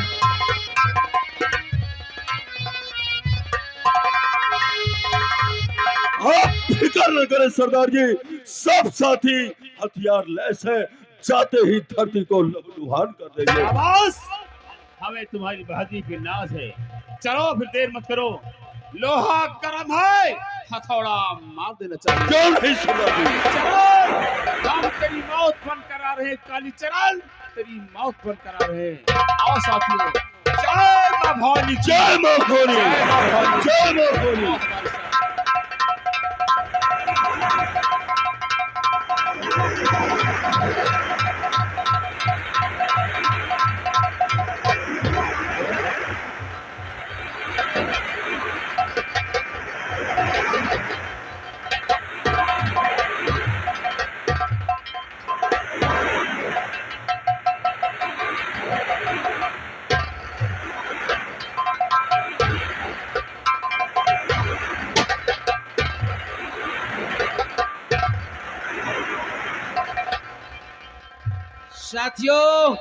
आप फिक्र न करें सरदार जी, सब साथी हथियार लैस है, जाते ही धरती को लहूलुहान कर देंगे। आवाज, हमें तुम्हारी बहादुरी पे नाज है। चलो फिर देर मत करो, लोहा गर्म है, हथौड़ा मार देना चाहिए। क्यों नहीं सरदार जी? चलो, हम तेरी मौत बंद करा रहे कालीचरण, तेरी मौत बंद करा रहे। आओ साथियों, जय मां भवानी, जय मां भवानी, जय मां भवानी। साथियों,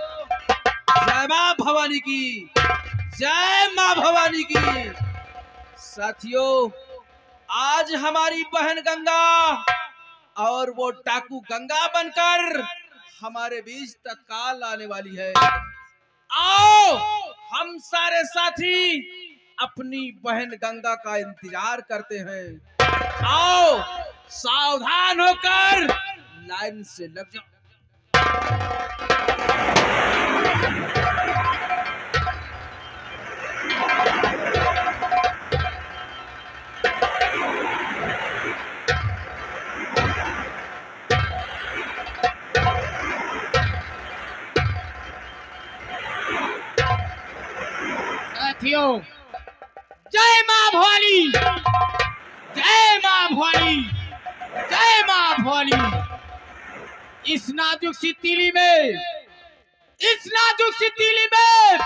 जय मां भवानी की, जय मां भवानी की। साथियों, आज हमारी बहन गंगा और वो डाकू गंगा बनकर हमारे बीच तत्काल आने वाली है। आओ हम सारे साथी अपनी बहन गंगा का इंतजार करते हैं। आओ सावधान होकर लाइन से लग जाओ। साथियों, जय मां भवानी, जय मां भवानी, जय मां भवानी। इस नाजुक सी तीली में, इस नाजुक सी तीली में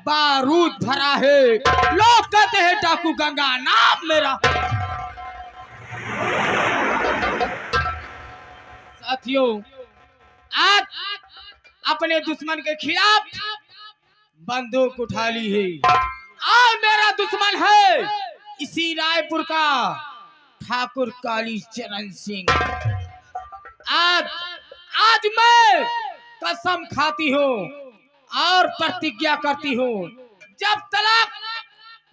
बारूद भरा है। लोग कहते हैं डाकू गंगा नाम मेरा। साथियों, आज अपने दुश्मन के खिलाफ बंदूक उठा ली है और मेरा दुश्मन है इसी रायपुर का ठाकुर कालीचरण सिंह। आज मैं कसम खाती हूँ और प्रतिज्ञा करती हूँ, जब तक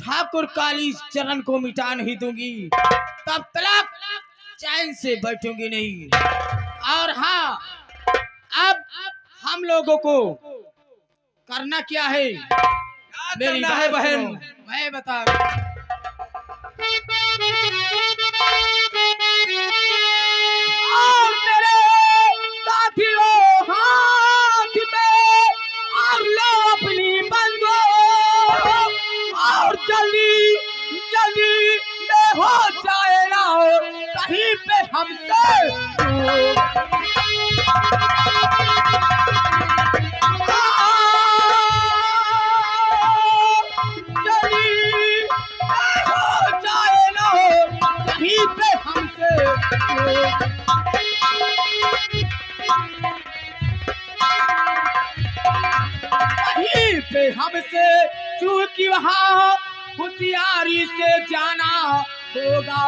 ठाकुर कालीचरण को मिटा नहीं दूंगी तब तक चैन से बैठूंगी नहीं। और हाँ, अब हम लोगों को करना क्या है, मेरी है बहन? मैं बता रहा हूं। और मेरे साथियों, हाथ में और लो अपनी बंदूक और जल्दी जल्दी में हो जाए ना कहीं पे हमसे। हमसे चूंकि वहाँ होशियारी से जाना होगा,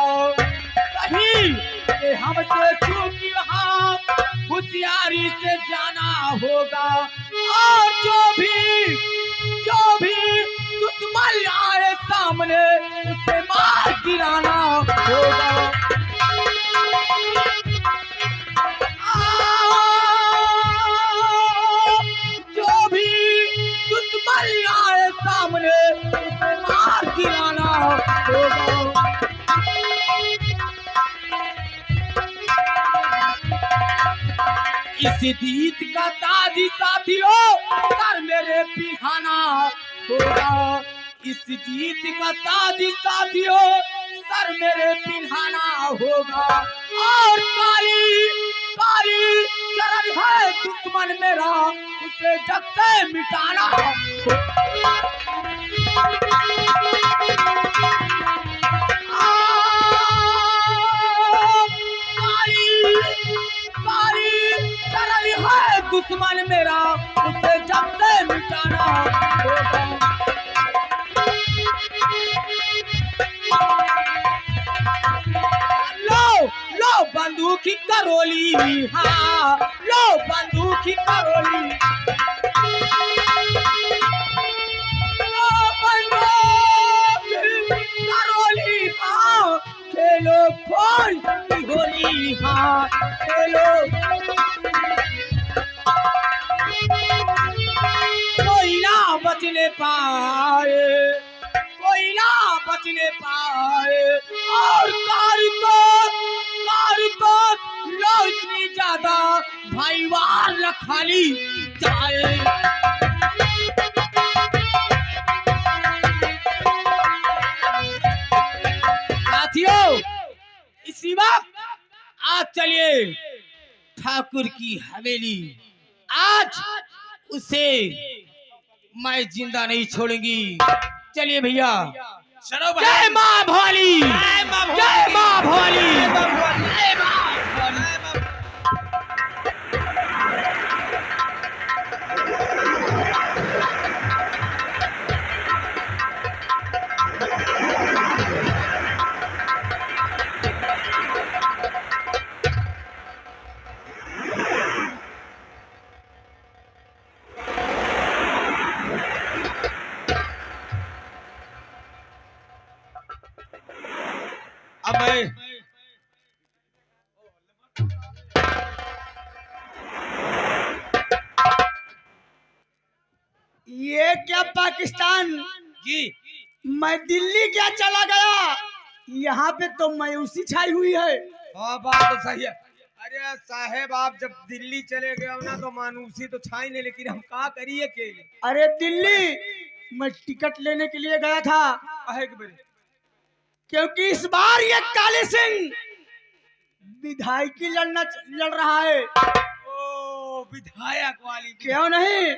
कहीं पे हमसे चूंकि वहाँ होशियारी से जाना होगा। और जो भी दुश्मन दुश्मन आए सामने उसे मार गिराना होगा। जो भी दुश्मन आए सामने उसे मार गिराना होगा। इस जीत का ताज साथियों सर मेरे पिहाना होगा। इस जीत का ताज साथियों सर मेरे पिहाना होगा। और काली काली चरण है दुश्मन मेरा उसे जग से मिटाना दुश्मन मेरा उसे जब से मिटाना होगा। लो लो बंदूक की करोली, हाँ लो बंदूक की करोली, लो बंदूक की करोली, हाँ खेलो खोल की होली, हाँ खेलो। कोई ना बचने पाए, कोई ना बचने पाए। और कार तो लो इतनी ज्यादा भाईवार न खाली जाए। साथियों इसी वक्त आज चलिए ठाकुर की हवेली। आज उसे मैं जिंदा नहीं छोड़ूंगी। चलिए भैया चलो भाई। जय माँ भोली, जय माँ भोली, जय माँ भोली। अब ये क्या पाकिस्तान जी मैं दिल्ली क्या चला गया, यहाँ पे तो मायूसी छाई हुई है। हाँ बात तो सही है। अरे साहेब आप जब दिल्ली चले गए हो ना तो मायूसी तो छाई नहीं, लेकिन हम क्या करिए के। अरे दिल्ली मैं टिकट लेने के लिए गया था, क्योंकि इस बार ये काली सिंह विधायकी लड़ रहा है। ओ विधायक वाली क्यों नहीं।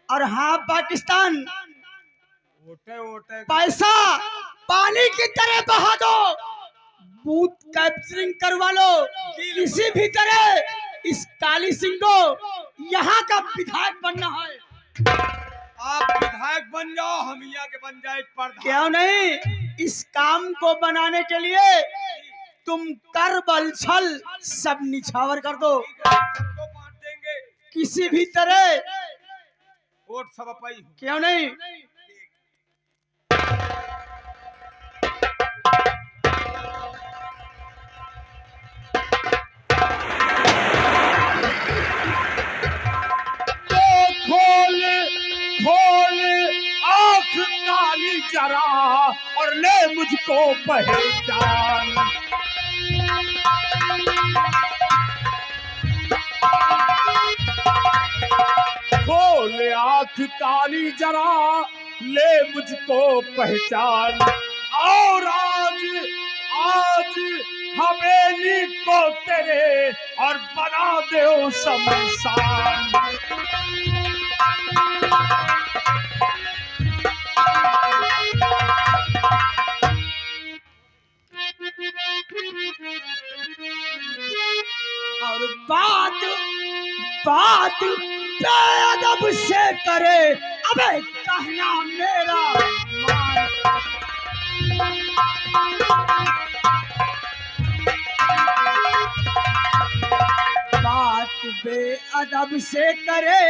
और हाँ पाकिस्तान वोटे वोटे पैसा पानी की तरह बहा दो, बूथ कैप्चरिंग करवा लो, किसी भी तरह इस काली सिंह को यहाँ का विधायक बनना है। आप विधायक बन जाओ, हम यहाँ के पंचायत प्रधान। क्यों नहीं। इस काम को बनाने के लिए तुम कर बल छल सब निछावर कर दो, सबको बांट देंगे, किसी भी तरह वोट सब पाई। क्यों नहीं। खोल खोल आँख काली जरा और ले मुझको पहचान। खोल आँख काली जरा ले मुझको पहचान। और आज आज हवेली को तेरे और बना दो शमशान। और बात बात बेअदब से करे, अबे कहना मेरा मान। बात बेअदब से करे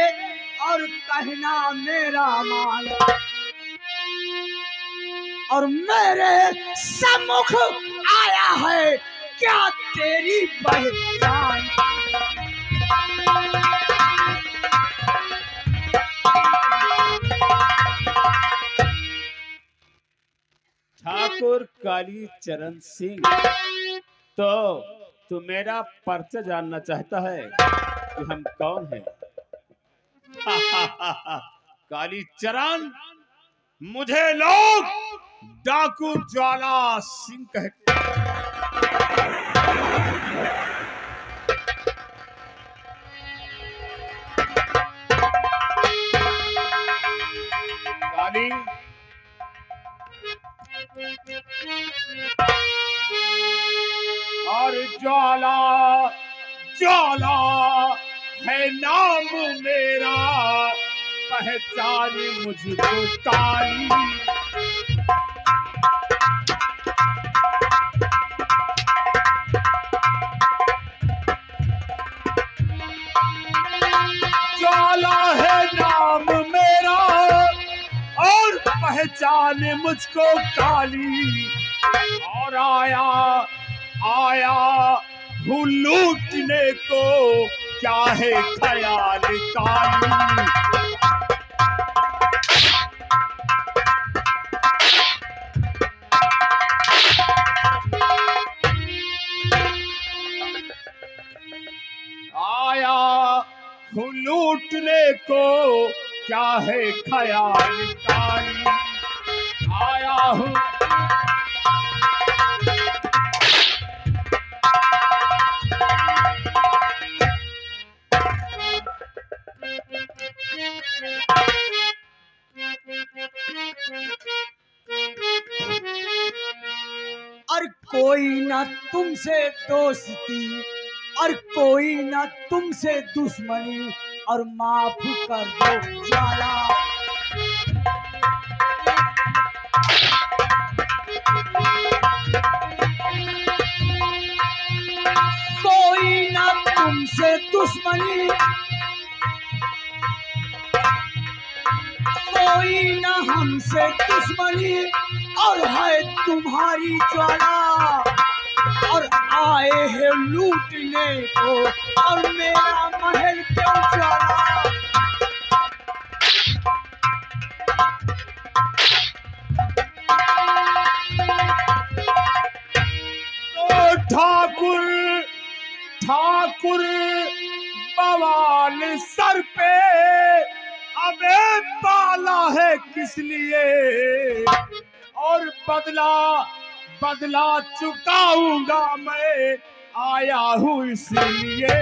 और कहना मेरा मान। और मेरे सम्मुख आया है, क्या तेरी पहचान? ठाकुर काली चरण सिंह, तो तू मेरा परिचय जानना चाहता है कि हम कौन हैं? काली चरण, मुझे लोग डाकू ज्वाला सिंह कहते काली। और ज्वाला ज्वाला है नाम मेरा, पहचान मुझको काली। ज्वाला है नाम मेरा और पहचान मुझको काली। और आया आया हूँ लूटने को, क्या है ख्याल काली। आया हूँ लूटने को, क्या है ख्याल काली। आया हूँ और कोई ना तुमसे दोस्ती, और कोई ना तुमसे दुश्मनी, और माफ कर दो ज्वाला। कोई ना तुमसे दुश्मनी, कोई ना हमसे दुश्मनी, और है तुम्हारी ज्वाला। और आए हैं लूटने को, और मेरा महल क्यों ज्वाला। तो ठाकुर ठाकुर बवाल सर पे अबे पाला है किस लिए। और बदला बदला चुकाऊंगा मैं, आया हूँ इसलिए।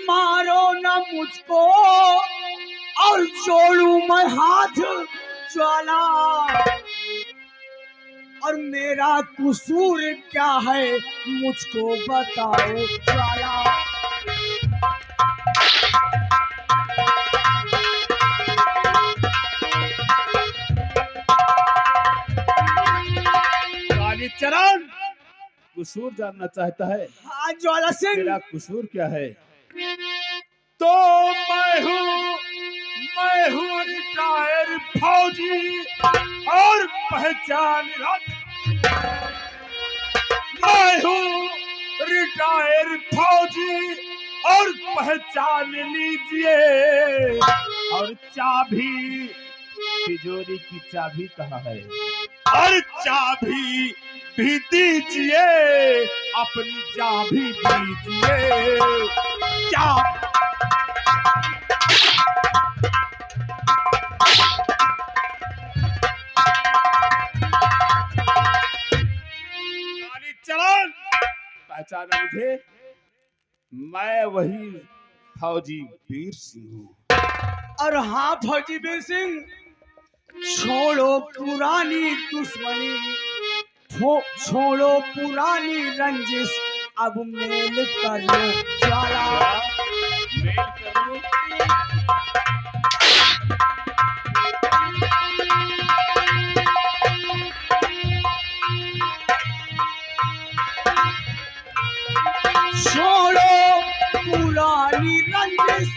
मारो न मुझको और जोड़ू मैं हाथ ज्वाला। और मेरा कसूर क्या है मुझको बताओ ज्वाला। काली चरण कसूर जानना चाहता है, हाँ ज्वाला सिंह। तेरा कसूर क्या है? तो मैं हूँ रिटायर फौजी और पहचान रख। मैं हूँ रिटायर फौजी और पहचान लीजिए। और चाबी, तिजोरी की चाबी कहाँ है? और चाबी भी दीजिए, अपनी चाबी दीजिए। काली चरण, पहचाना मुझे? मैं वही फौजी वीर सिंह हूँ। और हाँ फौजी वीर सिंह, छोड़ो पुरानी दुश्मनी, छोड़ो पुरानी रंजिश, अब मेल कर लो ज्वाला। मेल करूं? छोड़ो पुरानी रंजिश,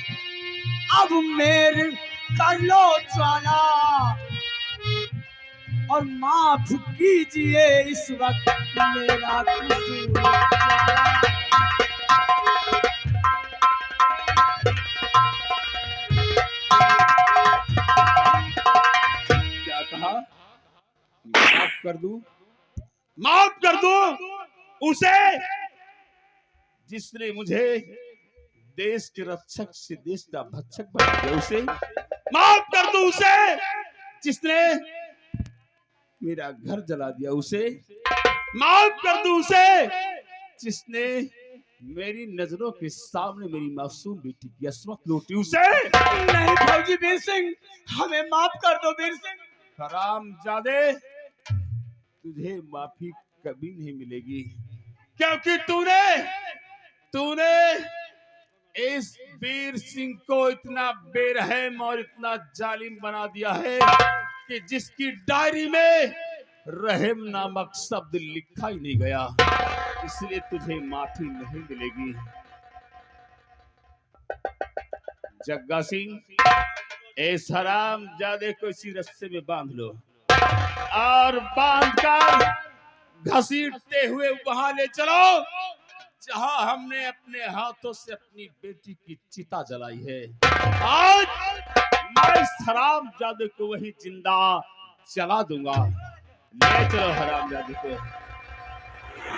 अब मेरे कर लो ज्वाला और माफ कीजिए इस वक्त मेरा कसूर। क्या कहा? माफ कर दूं? माफ कर दूं उसे जिसने मुझे देश के रक्षक से देश का भक्षक बना दिया? उसे माफ कर दूं उसे जिसने मेरा घर जला दिया? उसे माफ कर दूं उसे जिसने मेरी नजरों के सामने मेरी मासूम बेटी की अस्मत लूटी? उसे नहीं फौजी वीर सिंह, हमें माफ कर दो वीर सिंह। हरामजादे, तुझे माफी कभी नहीं मिलेगी, क्योंकि तूने इस वीर सिंह को इतना बेरहम और इतना जालिम बना दिया है कि जिसकी डायरी में रहम नामक शब्द लिखा ही नहीं गया, इसलिए तुझे माफी नहीं मिलेगी। जग्गा सिंह, इस हरामजादे को इसी रस्ते में बांध लो और बांधकर घसीटते हुए वहां ले चलो जहां हमने अपने हाथों से अपनी बेटी की चिता जलाई है। आज मैं इस हरामजादे को वही जिंदा जला दूंगा। ले चलो हरामजादे को,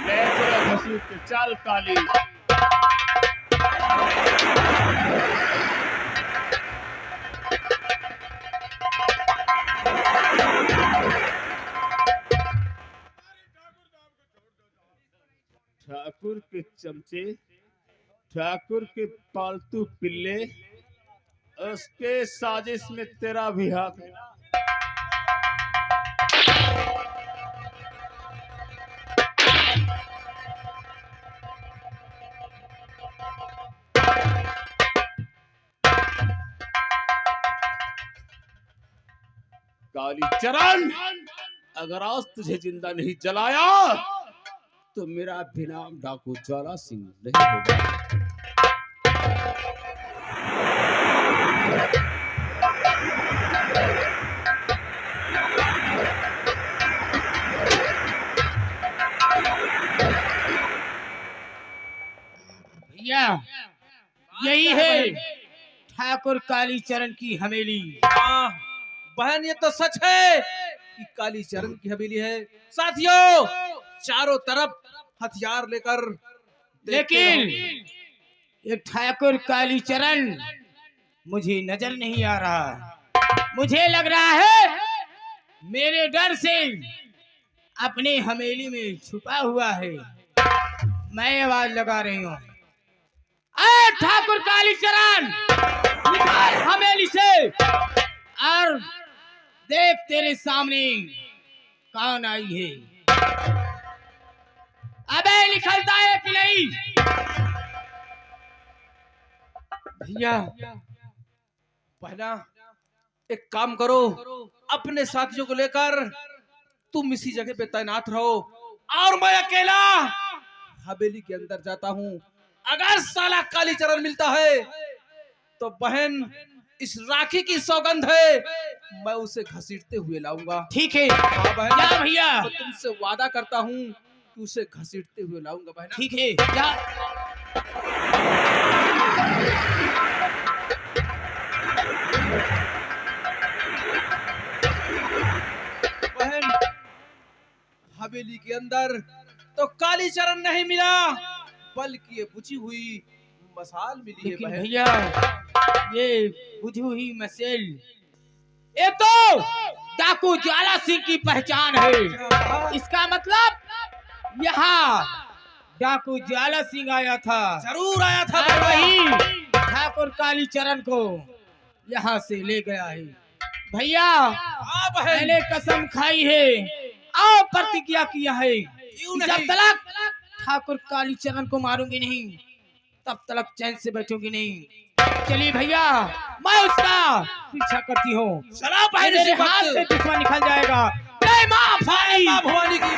ले चलो घसीट के। चल काली। ठाकुर के चमचे, ठाकुर के पालतू पिल्ले, उसके साजिश में तेरा भी हाथ है। कालीचरण, अगर आज तुझे जिंदा नहीं जलाया तो मेरा भी नाम डाकू ज्वाला सिंह नहीं होगा। भैया, यही है ठाकुर कालीचरण की हवेली। हाँ, बहन ये तो सच है कि कालीचरण की हवेली है। साथियों, चारों तरफ हथियार लेकर लेकिन ये ठाकुर कालीचरण मुझे नजर नहीं आ रहा। मुझे लग रहा है मेरे डर से अपने हवेली में छुपा हुआ है। मैं आवाज लगा रही हूँ, अरे ठाकुर कालीचरण, निकाल हवेली से और देख तेरे सामने कौन आई है। अबे निकलता है कि नहीं? भैया, बहना एक काम करो, अपने साथियों को लेकर तुम इसी जगह पे तैनात रहो और मैं अकेला हवेली के अंदर जाता हूँ। अगर साला कालीचरण मिलता है तो बहन इस राखी की सौगंध है, मैं उसे घसीटते हुए लाऊंगा। ठीक है। हाँ बहन, जा भैया। तो तुमसे वादा करता हूँ कि उसे घसीटते हुए लाऊंगा बहन। ठीक है, जा। बहन, हवेली के अंदर तो कालीचरण नहीं मिला, बल्कि ये बुझी हुई मसाल मिली है लेकिन बहन। भैया, ये बुझी हुई मसेल, ये तो डाकू ज्वाला सिंह की पहचान है। इसका मतलब यहाँ डाकू ज्वाला सिंह आया था, जरूर आया था और बहन। वही ठाकुर कालीचरण को यहाँ से ले गया है। भैया, हाँ बहन, मैंने कसम खाई है और प्रतिज्ञा किया है, क्यों जब नहीं? तक ठाकुर कालीचरण को मारूंगी नहीं तब तक चैन से बैठूंगी नहीं। चलिए भैया, मैं उसका पीछा करती हूँ। चला बहन, मेरे इसी वक्त। हाथ से दुश्मन निकल जाएगा। जय मां भाई। मां भवानी की